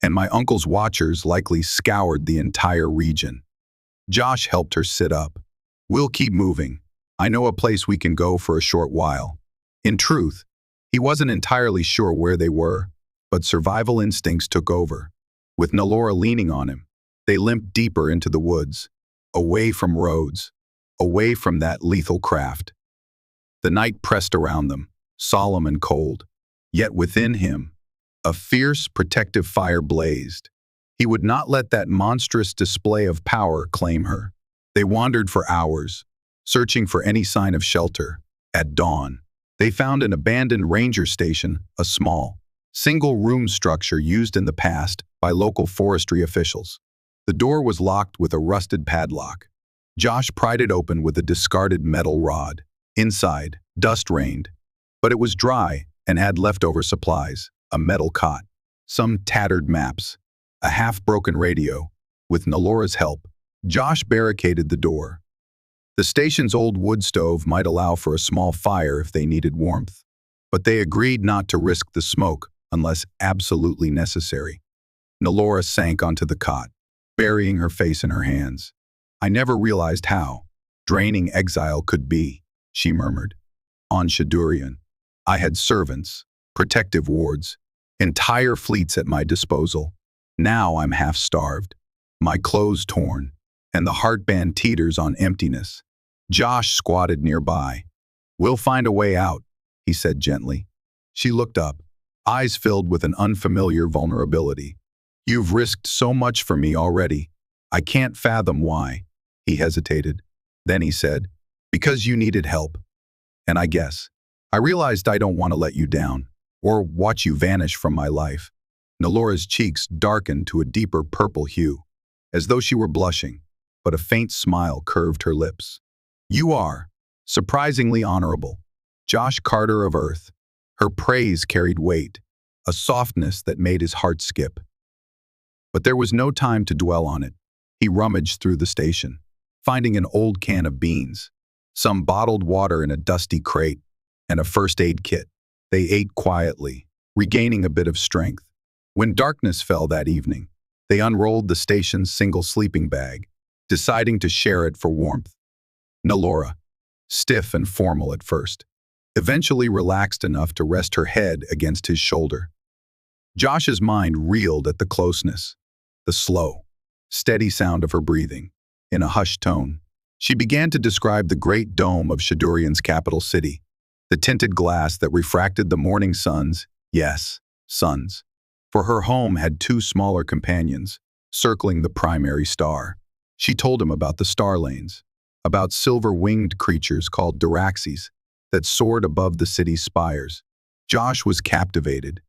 And my uncle's watchers likely scoured the entire region." Josh helped her sit up. "We'll keep moving. I know a place we can go for a short while." In truth, he wasn't entirely sure where they were, but survival instincts took over. With Nalora leaning on him, they limped deeper into the woods, away from roads, away from that lethal craft. The night pressed around them, solemn and cold. Yet within him, a fierce, protective fire blazed. He would not let that monstrous display of power claim her. They wandered for hours, searching for any sign of shelter. At dawn, they found an abandoned ranger station, a small, single-room structure used in the past by local forestry officials. The door was locked with a rusted padlock. Josh pried it open with a discarded metal rod. Inside, dust reigned, but it was dry and had leftover supplies, a metal cot, some tattered maps, a half-broken radio. With Nalora's help, Josh barricaded the door. The station's old wood stove might allow for a small fire if they needed warmth, but they agreed not to risk the smoke unless absolutely necessary. Nalora sank onto the cot, burying her face in her hands. "I never realized how draining exile could be," she murmured. "On Shadurian, I had servants, protective wards, entire fleets at my disposal. Now I'm half-starved, my clothes torn, and the heartband teeters on emptiness." Josh squatted nearby, "We'll find a way out," he said gently. She looked up, eyes filled with an unfamiliar vulnerability. "You've risked so much for me already. I can't fathom why." He hesitated. Then he said, "Because you needed help. And I realized I don't want to let you down, or watch you vanish from my life." Nalora's cheeks darkened to a deeper purple hue, as though she were blushing, but a faint smile curved her lips. "You are surprisingly honorable, Josh Carter of Earth." Her praise carried weight, a softness that made his heart skip. But there was no time to dwell on it. He rummaged through the station, finding an old can of beans, some bottled water in a dusty crate, and a first aid kit. They ate quietly, regaining a bit of strength. When darkness fell that evening, they unrolled the station's single sleeping bag, deciding to share it for warmth. Nalora, stiff and formal at first, eventually relaxed enough to rest her head against his shoulder. Josh's mind reeled at the closeness, the slow, steady sound of her breathing. In a hushed tone, she began to describe the great dome of Shadurian's capital city, the tinted glass that refracted the morning suns, yes, suns. For her home had two smaller companions, circling the primary star. She told him about the star lanes, about silver-winged creatures called Duraxes that soared above the city's spires. Josh was captivated,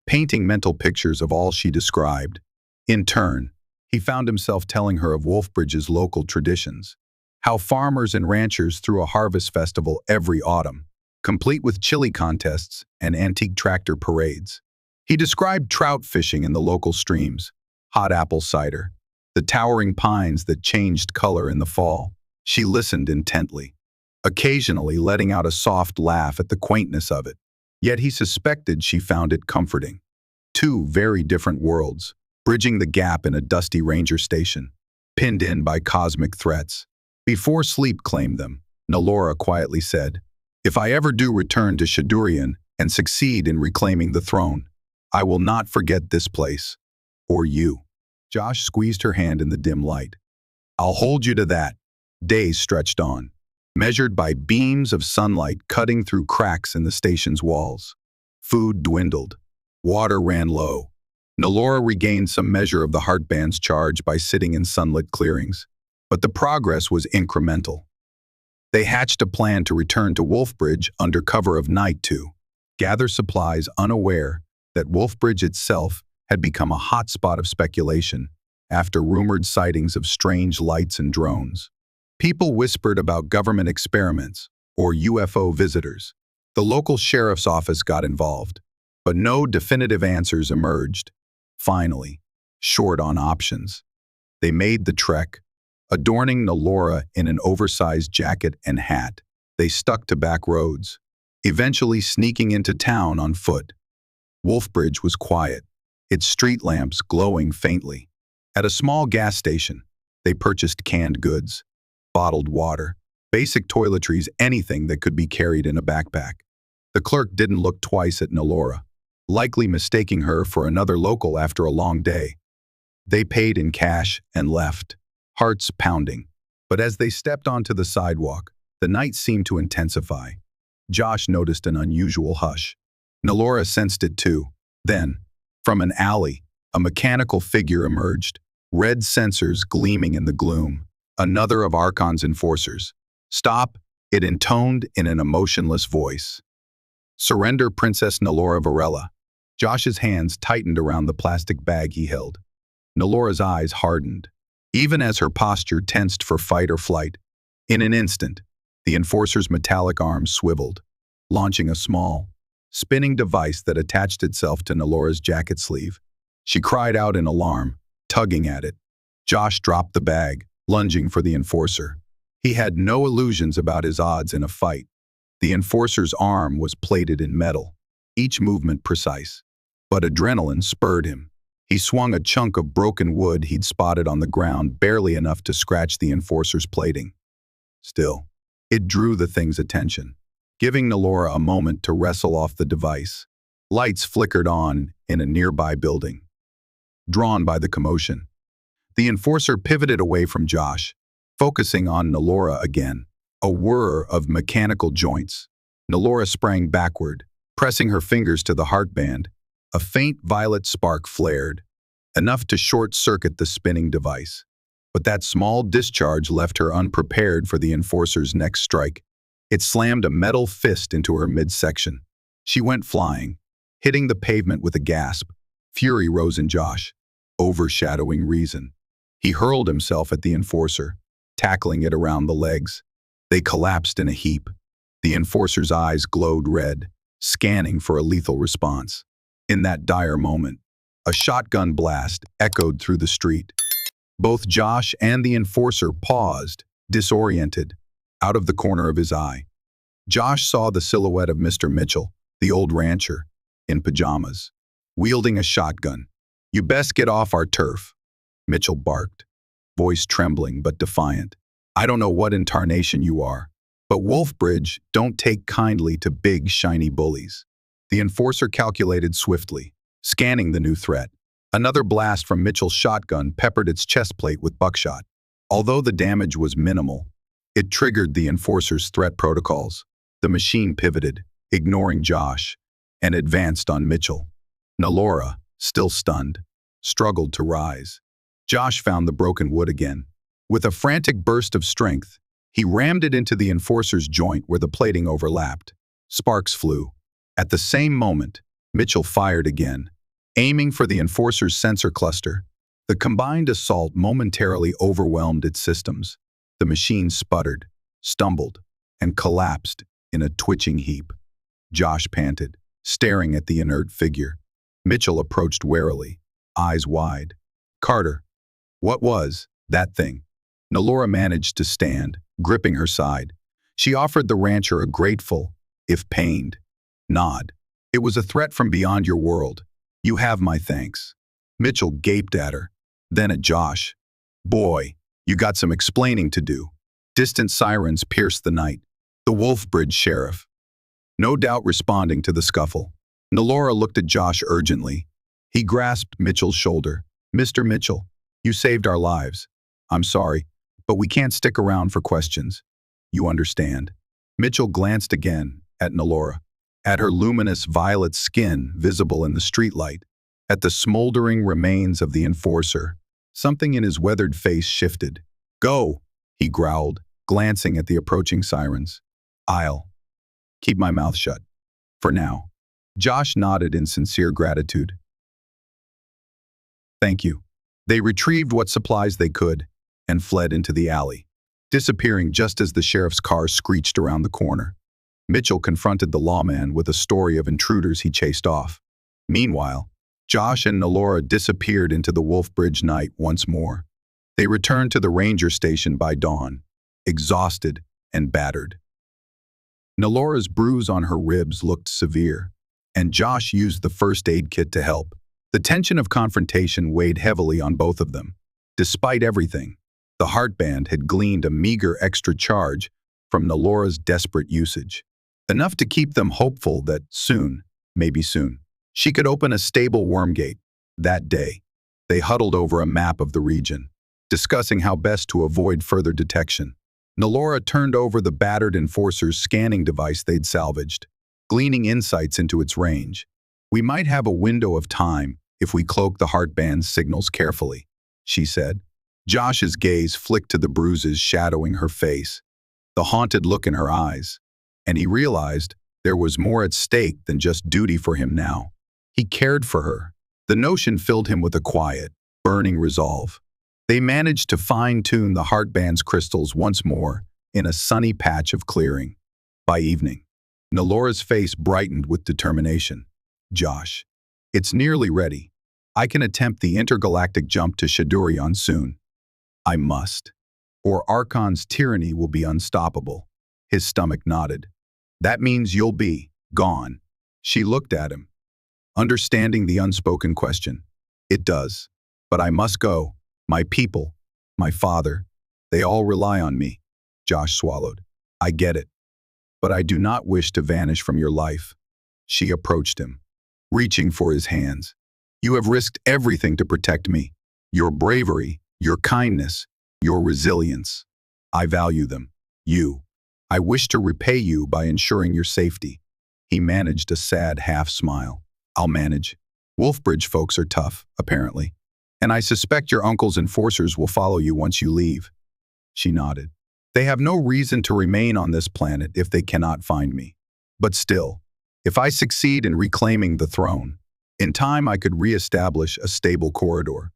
painting mental pictures of all she described. In turn, he found himself telling her of Wolfbridge's local traditions, how farmers and ranchers threw a harvest festival every autumn, complete with chili contests and antique tractor parades. He described trout fishing in the local streams, hot apple cider, the towering pines that changed color in the fall. She listened intently, occasionally letting out a soft laugh at the quaintness of it. Yet he suspected she found it comforting. Two very different worlds, bridging the gap in a dusty ranger station, pinned in by cosmic threats. Before sleep claimed them, Nalora quietly said, "If I ever do return to Shadurian and succeed in reclaiming the throne, I will not forget this place, or you." Josh squeezed her hand in the dim light. "I'll hold you to that." Days stretched on, measured by beams of sunlight cutting through cracks in the station's walls. Food dwindled. Water ran low. Nalora regained some measure of the heartband's charge by sitting in sunlit clearings, but the progress was incremental. They hatched a plan to return to Wolfbridge under cover of night to gather supplies, unaware that Wolfbridge itself had become a hotspot of speculation after rumored sightings of strange lights and drones. People whispered about government experiments or UFO visitors. The local sheriff's office got involved, but no definitive answers emerged. Finally, short on options, they made the trek, adorning Nalora in an oversized jacket and hat. They stuck to back roads, eventually sneaking into town on foot. Wolfbridge was quiet, its street lamps glowing faintly. At a small gas station, they purchased canned goods, bottled water, basic toiletries, anything that could be carried in a backpack. The clerk didn't look twice at Nalora, likely mistaking her for another local after a long day. They paid in cash and left, hearts pounding. But as they stepped onto the sidewalk, the night seemed to intensify. Josh noticed an unusual hush. Nalora sensed it too. Then, from an alley, a mechanical figure emerged, red sensors gleaming in the gloom. Another of Archon's enforcers. "Stop," it intoned in an emotionless voice. "Surrender, Princess Nalora Virella." Josh's hands tightened around the plastic bag he held. Nalora's eyes hardened, even as her posture tensed for fight or flight. In an instant, the enforcer's metallic arms swiveled, launching a small, spinning device that attached itself to Nalora's jacket sleeve. She cried out in alarm, tugging at it. Josh dropped the bag, lunging for the enforcer. He had no illusions about his odds in a fight. The enforcer's arm was plated in metal, each movement precise. But adrenaline spurred him. He swung a chunk of broken wood he'd spotted on the ground, barely enough to scratch the enforcer's plating. Still, it drew the thing's attention, giving Nalora a moment to wrestle off the device. Lights flickered on in a nearby building. Drawn by the commotion, the enforcer pivoted away from Josh, focusing on Nalora again. A whir of mechanical joints, Nalora sprang backward, pressing her fingers to the heartband. A faint violet spark flared, enough to short-circuit the spinning device. But that small discharge left her unprepared for the enforcer's next strike. It slammed a metal fist into her midsection. She went flying, hitting the pavement with a gasp. Fury rose in Josh, overshadowing reason. He hurled himself at the enforcer, tackling it around the legs. They collapsed in a heap. The enforcer's eyes glowed red, scanning for a lethal response. In that dire moment, a shotgun blast echoed through the street. Both Josh and the enforcer paused, disoriented, out of the corner of his eye. Josh saw the silhouette of Mr. Mitchell, the old rancher, in pajamas, wielding a shotgun. "You best get off our turf," Mitchell barked, voice trembling but defiant. "I don't know what incarnation you are, but Wolfbridge don't take kindly to big, shiny bullies." The enforcer calculated swiftly, scanning the new threat. Another blast from Mitchell's shotgun peppered its chest plate with buckshot. Although the damage was minimal, it triggered the enforcer's threat protocols. The machine pivoted, ignoring Josh, and advanced on Mitchell. Nalora, still stunned, struggled to rise. Josh found the broken wood again. With a frantic burst of strength, he rammed it into the enforcer's joint where the plating overlapped. Sparks flew. At the same moment, Mitchell fired again, aiming for the enforcer's sensor cluster. The combined assault momentarily overwhelmed its systems. The machine sputtered, stumbled, and collapsed in a twitching heap. Josh panted, staring at the inert figure. Mitchell approached warily, eyes wide. "Carter, what was that thing?" Nalora managed to stand, gripping her side. She offered the rancher a grateful, if pained, nod. "It was a threat from beyond your world. You have my thanks." Mitchell gaped at her, then at Josh. "Boy, you got some explaining to do." Distant sirens pierced the night. The Wolfbridge sheriff, no doubt responding to the scuffle. Nalora looked at Josh urgently. He grasped Mitchell's shoulder. "Mr. Mitchell, you saved our lives. I'm sorry, but we can't stick around for questions. You understand." Mitchell glanced again at Nalora, at her luminous violet skin visible in the streetlight, at the smoldering remains of the enforcer. Something in his weathered face shifted. "Go," he growled, glancing at the approaching sirens. "I'll keep my mouth shut. For now." Josh nodded in sincere gratitude. "Thank you." They retrieved what supplies they could and fled into the alley, disappearing just as the sheriff's car screeched around the corner. Mitchell confronted the lawman with a story of intruders he chased off. Meanwhile, Josh and Nalora disappeared into the Wolfbridge night once more. They returned to the ranger station by dawn, exhausted and battered. Nalora's bruise on her ribs looked severe, and Josh used the first aid kit to help. The tension of confrontation weighed heavily on both of them. Despite everything, the heartband had gleaned a meager extra charge from Nalora's desperate usage, enough to keep them hopeful that soon, maybe soon, she could open a stable wormgate. That day, they huddled over a map of the region, discussing how best to avoid further detection. Nalora turned over the battered enforcer's scanning device they'd salvaged, gleaning insights into its range. "We might have a window of time if we cloak the heartband's signals carefully," she said. Josh's gaze flicked to the bruises shadowing her face, the haunted look in her eyes, and he realized there was more at stake than just duty for him now. He cared for her. The notion filled him with a quiet, burning resolve. They managed to fine-tune the heartband's crystals once more in a sunny patch of clearing. By evening, Nalora's face brightened with determination. "Josh, it's nearly ready. I can attempt the intergalactic jump to Shadurion soon. I must, or Archon's tyranny will be unstoppable." His stomach nodded. "That means you'll be gone." She looked at him, understanding the unspoken question. "It does. But I must go. My people, my father, they all rely on me." Josh swallowed. "I get it. But I do not wish to vanish from your life." She approached him, reaching for his hands. "You have risked everything to protect me. Your bravery, your kindness, your resilience. I value them. I wish to repay you by ensuring your safety." He managed a sad half-smile. "I'll manage. Wolfbridge folks are tough, apparently. And I suspect your uncle's enforcers will follow you once you leave." She nodded. "They have no reason to remain on this planet if they cannot find me. But still, if I succeed in reclaiming the throne, in time I could re-establish a stable corridor.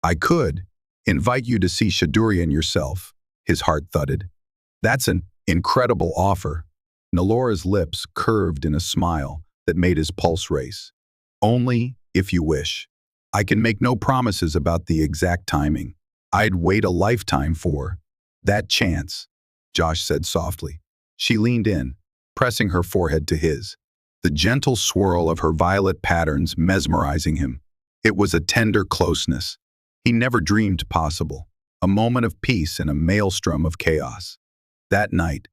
I could invite you to see Shadurian yourself." His heart thudded. "That's an incredible offer." Nalora's lips curved in a smile that made his pulse race. "Only if you wish. I can make no promises about the exact timing. I'd wait a lifetime for that chance," Josh said softly. She leaned in, pressing her forehead to his, the gentle swirl of her violet patterns mesmerizing him. It was a tender closeness he never dreamed possible, a moment of peace in a maelstrom of chaos. That night,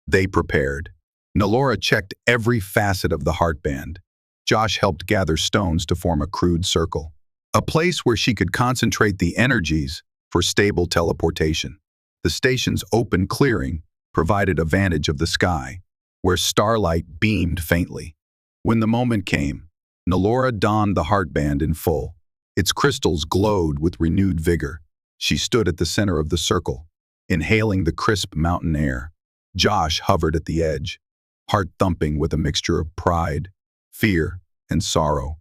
they prepared. Nalora checked every facet of the heartband. Josh helped gather stones to form a crude circle, a place where she could concentrate the energies for stable teleportation. The station's open clearing provided a vantage of the sky, where starlight beamed faintly. When the moment came, Nalora donned the heartband in full. Its crystals glowed with renewed vigor. She stood at the center of the circle, inhaling the crisp mountain air. Josh hovered at the edge, heart thumping with a mixture of pride, fear, and sorrow.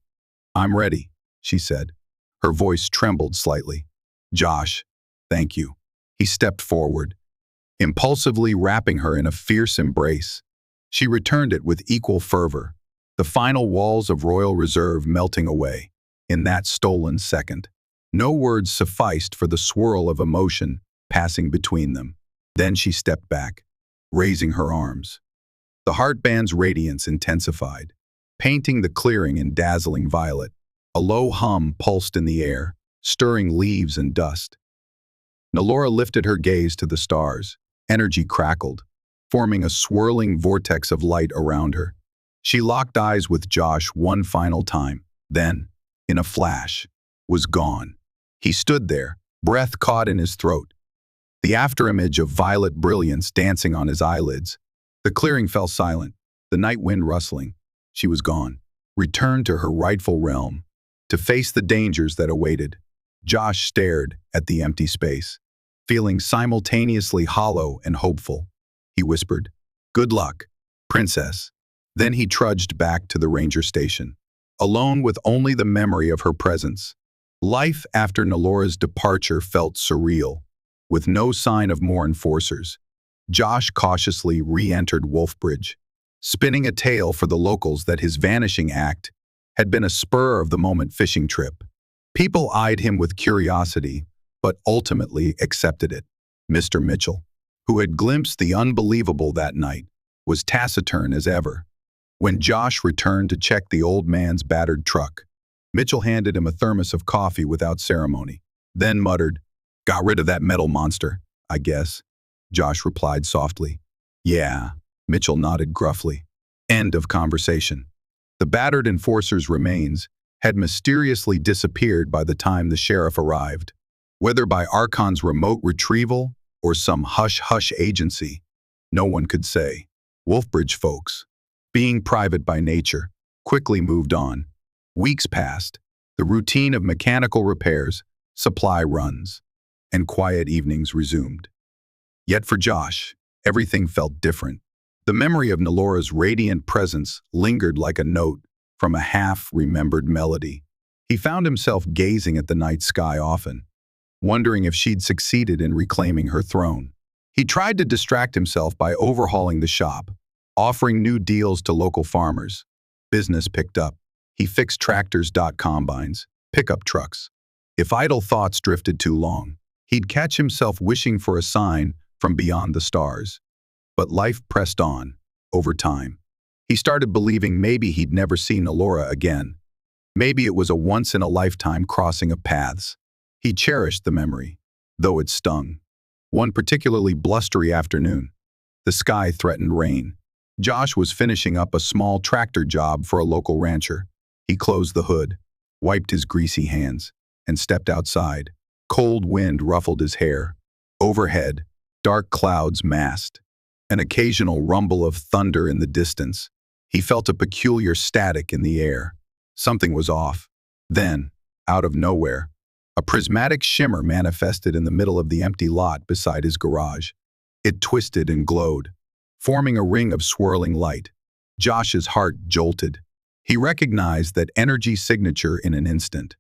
"I'm ready," she said. Her voice trembled slightly. "Josh, thank you." He stepped forward, impulsively wrapping her in a fierce embrace. She returned it with equal fervor, the final walls of royal reserve melting away in that stolen second. No words sufficed for the swirl of emotion passing between them. Then she stepped back, raising her arms. The heartband's radiance intensified, painting the clearing in dazzling violet. A low hum pulsed in the air, stirring leaves and dust. Nalora lifted her gaze to the stars. Energy crackled, forming a swirling vortex of light around her. She locked eyes with Josh one final time, then, in a flash, was gone. He stood there, breath caught in his throat, the afterimage of violet brilliance dancing on his eyelids. The clearing fell silent, the night wind rustling. She was gone, returned to her rightful realm, to face the dangers that awaited. Josh stared at the empty space, feeling simultaneously hollow and hopeful. He whispered, "Good luck, princess." Then he trudged back to the ranger station, alone with only the memory of her presence. Life after Nalora's departure felt surreal, with no sign of more enforcers. Josh cautiously re-entered Wolfbridge, spinning a tale for the locals that his vanishing act had been a spur-of-the-moment fishing trip. People eyed him with curiosity, but ultimately accepted it. Mr. Mitchell, who had glimpsed the unbelievable that night, was taciturn as ever. When Josh returned to check the old man's battered truck, Mitchell handed him a thermos of coffee without ceremony, then muttered, "Got rid of that metal monster, I guess." Josh replied softly, "Yeah." Mitchell nodded gruffly. End of conversation. The battered enforcer's remains had mysteriously disappeared by the time the sheriff arrived. Whether by Archon's remote retrieval or some hush-hush agency, no one could say. Wolfbridge folks, being private by nature, quickly moved on. Weeks passed, the routine of mechanical repairs, supply runs, and quiet evenings resumed. Yet for Josh, everything felt different. The memory of Nalora's radiant presence lingered like a note from a half-remembered melody. He found himself gazing at the night sky often, wondering if she'd succeeded in reclaiming her throne. He tried to distract himself by overhauling the shop, offering new deals to local farmers. Business picked up. He fixed tractors, combines, pickup trucks. If idle thoughts drifted too long, he'd catch himself wishing for a sign from beyond the stars. But life pressed on, over time. He started believing maybe he'd never see Nalora again. Maybe it was a once-in-a-lifetime crossing of paths. He cherished the memory, though it stung. One particularly blustery afternoon, the sky threatened rain. Josh was finishing up a small tractor job for a local rancher. He closed the hood, wiped his greasy hands, and stepped outside. Cold wind ruffled his hair. Overhead, dark clouds massed, an occasional rumble of thunder in the distance. He felt a peculiar static in the air. Something was off. Then, out of nowhere, a prismatic shimmer manifested in the middle of the empty lot beside his garage. It twisted and glowed, forming a ring of swirling light. Josh's heart jolted. He recognized that energy signature in an instant.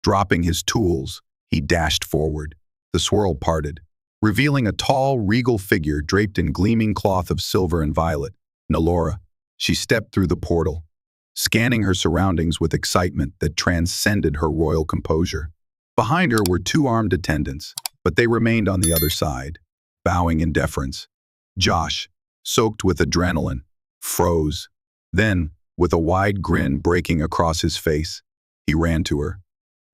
Dropping his tools, he dashed forward. The swirl parted, revealing a tall, regal figure draped in gleaming cloth of silver and violet. Nalora. She stepped through the portal, scanning her surroundings with excitement that transcended her royal composure. Behind her were two armed attendants, but they remained on the other side, bowing in deference. Josh, soaked with adrenaline, froze. Then, with a wide grin breaking across his face, he ran to her.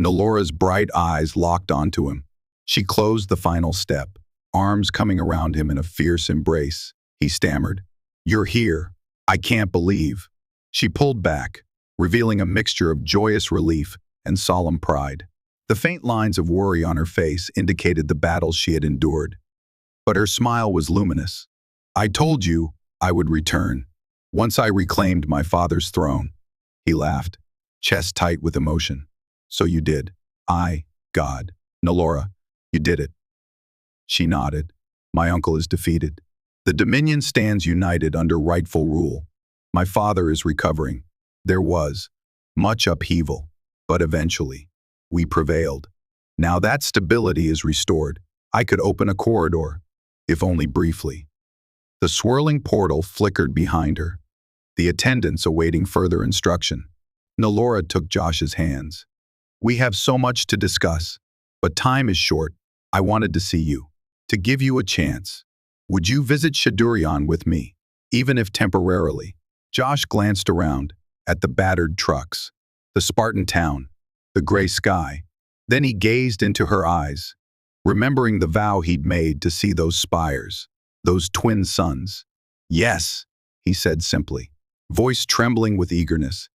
Nalora's bright eyes locked onto him. She closed the final step, arms coming around him in a fierce embrace. He stammered, "You're here. I can't believe." She pulled back, revealing a mixture of joyous relief and solemn pride. The faint lines of worry on her face indicated the battles she had endured. But her smile was luminous. "I told you I would return, once I reclaimed my father's throne." He laughed, chest tight with emotion. "So you did. God. Nalora, you did it." She nodded. "My uncle is defeated. The Dominion stands united under rightful rule. My father is recovering. There was much upheaval, but eventually, we prevailed. Now that stability is restored, I could open a corridor, if only briefly." The swirling portal flickered behind her, the attendants awaiting further instruction. Nalora took Josh's hands. "We have so much to discuss, but time is short. I wanted to see you, to give you a chance. Would you visit Shadurian with me, even if temporarily?" Josh glanced around, at the battered trucks, the Spartan town, the gray sky. Then he gazed into her eyes, remembering the vow he'd made to see those spires, those twin suns. "Yes," he said simply, voice trembling with eagerness.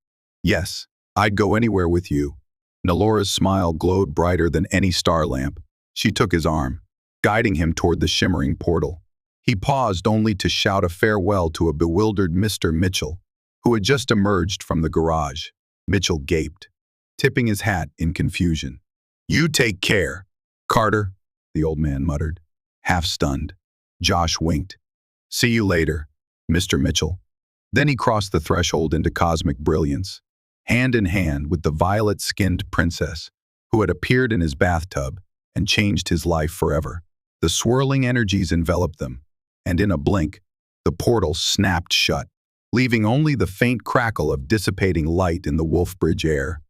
"Yes, I'd go anywhere with you." Nalora's smile glowed brighter than any star lamp. She took his arm, guiding him toward the shimmering portal. He paused only to shout a farewell to a bewildered Mr. Mitchell, who had just emerged from the garage. Mitchell gaped, tipping his hat in confusion. "You take care, Carter," the old man muttered, half stunned. Josh winked. "See you later, Mr. Mitchell." Then he crossed the threshold into cosmic brilliance, hand in hand with the violet-skinned princess who had appeared in his bathtub and changed his life forever. The swirling energies enveloped them, and in a blink, the portal snapped shut, leaving only the faint crackle of dissipating light in the Wolfbridge air.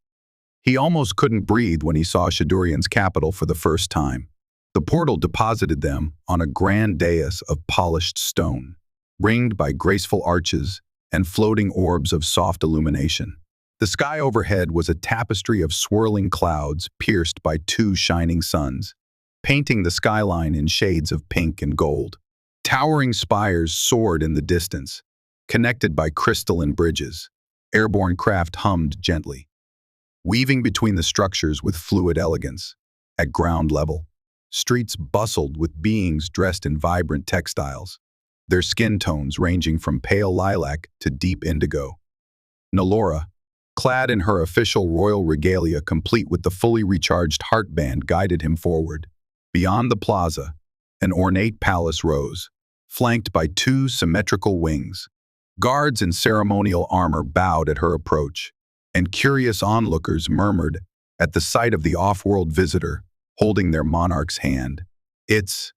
He almost couldn't breathe when he saw Shadurian's capital for the first time. The portal deposited them on a grand dais of polished stone, ringed by graceful arches and floating orbs of soft illumination. The sky overhead was a tapestry of swirling clouds pierced by two shining suns, painting the skyline in shades of pink and gold. Towering spires soared in the distance, connected by crystalline bridges. Airborne craft hummed gently, weaving between the structures with fluid elegance. At ground level, streets bustled with beings dressed in vibrant textiles, their skin tones ranging from pale lilac to deep indigo. Nalora, clad in her official royal regalia complete with the fully recharged heartband, guided him forward. Beyond the plaza, an ornate palace rose, flanked by two symmetrical wings. Guards in ceremonial armor bowed at her approach, and curious onlookers murmured at the sight of the off-world visitor holding their monarch's hand. It's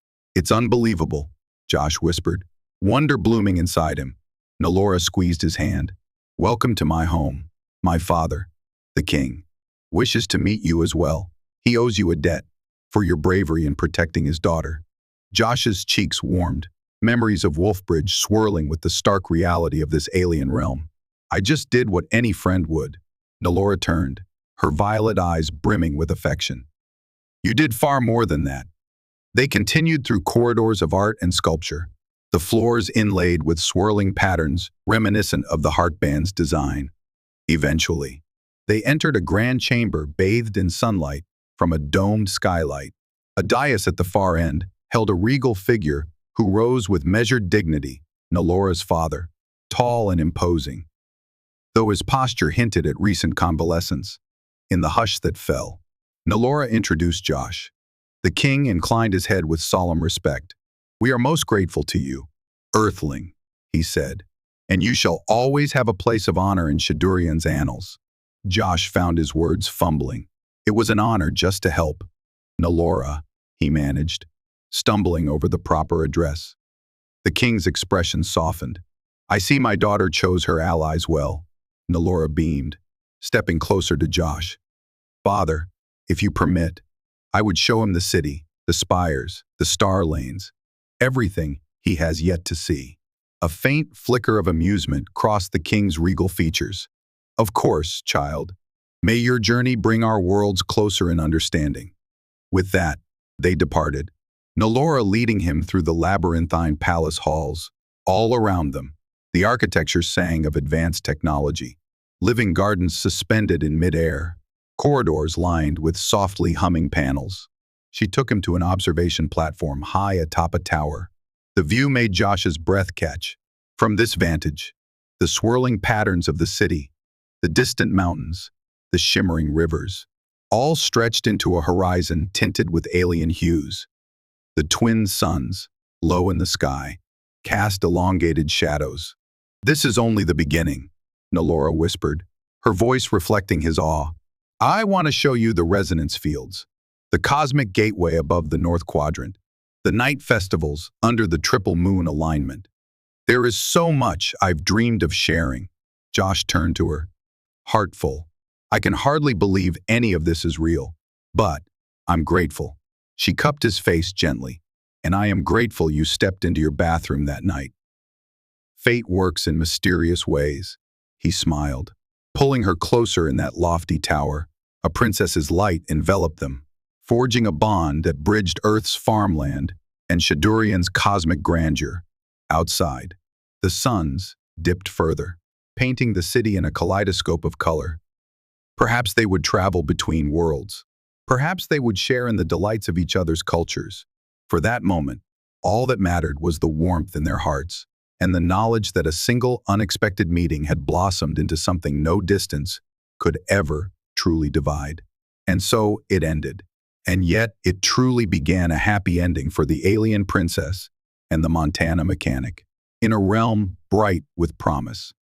unbelievable," Josh whispered, wonder blooming inside him. Nalora squeezed his hand. "Welcome to my home. My father, the king, wishes to meet you as well. He owes you a debt for your bravery in protecting his daughter." Josh's cheeks warmed, memories of Wolfbridge swirling with the stark reality of this alien realm. "I just did what any friend would." Nalora turned, her violet eyes brimming with affection. "You did far more than that." They continued through corridors of art and sculpture, the floors inlaid with swirling patterns reminiscent of the heartband's design. Eventually, they entered a grand chamber bathed in sunlight from a domed skylight. A dais at the far end held a regal figure who rose with measured dignity, Nalora's father, tall and imposing, though his posture hinted at recent convalescence. In the hush that fell, Nalora introduced Josh. The king inclined his head with solemn respect. "We are most grateful to you, Earthling," he said, "and you shall always have a place of honor in Shadurian's annals." Josh found his words fumbling. It was an honor just to help. "Nalora," he managed, stumbling over the proper address. The king's expression softened. "I see my daughter chose her allies well." Nalora beamed, stepping closer to Josh. "Father, if you permit, I would show him the city, the spires, the star lanes, everything he has yet to see." A faint flicker of amusement crossed the king's regal features. "Of course, child. May your journey bring our worlds closer in understanding." With that, they departed, Nalora leading him through the labyrinthine palace halls. All around them, the architecture sang of advanced technology, living gardens suspended in midair, corridors lined with softly humming panels. She took him to an observation platform high atop a tower. The view made Josh's breath catch. From this vantage, the swirling patterns of the city, the distant mountains, the shimmering rivers, all stretched into a horizon tinted with alien hues. The twin suns, low in the sky, cast elongated shadows. "This is only the beginning," Nalora whispered, her voice reflecting his awe. "I want to show you the resonance fields, the cosmic gateway above the North Quadrant, the night festivals under the triple moon alignment. There is so much I've dreamed of sharing." Josh turned to her, heartful. "I can hardly believe any of this is real, but I'm grateful." She cupped his face gently. "And I am grateful you stepped into your bathroom that night." "Fate works in mysterious ways," he smiled, pulling her closer in that lofty tower. A princess's light enveloped them, forging a bond that bridged Earth's farmland and Shadurian's cosmic grandeur. Outside, the suns dipped further, painting the city in a kaleidoscope of color. Perhaps they would travel between worlds. Perhaps they would share in the delights of each other's cultures. For that moment, all that mattered was the warmth in their hearts and the knowledge that a single unexpected meeting had blossomed into something no distance could ever truly divide. And so it ended. And yet it truly began a happy ending for the alien princess and the Montana mechanic, in a realm bright with promise.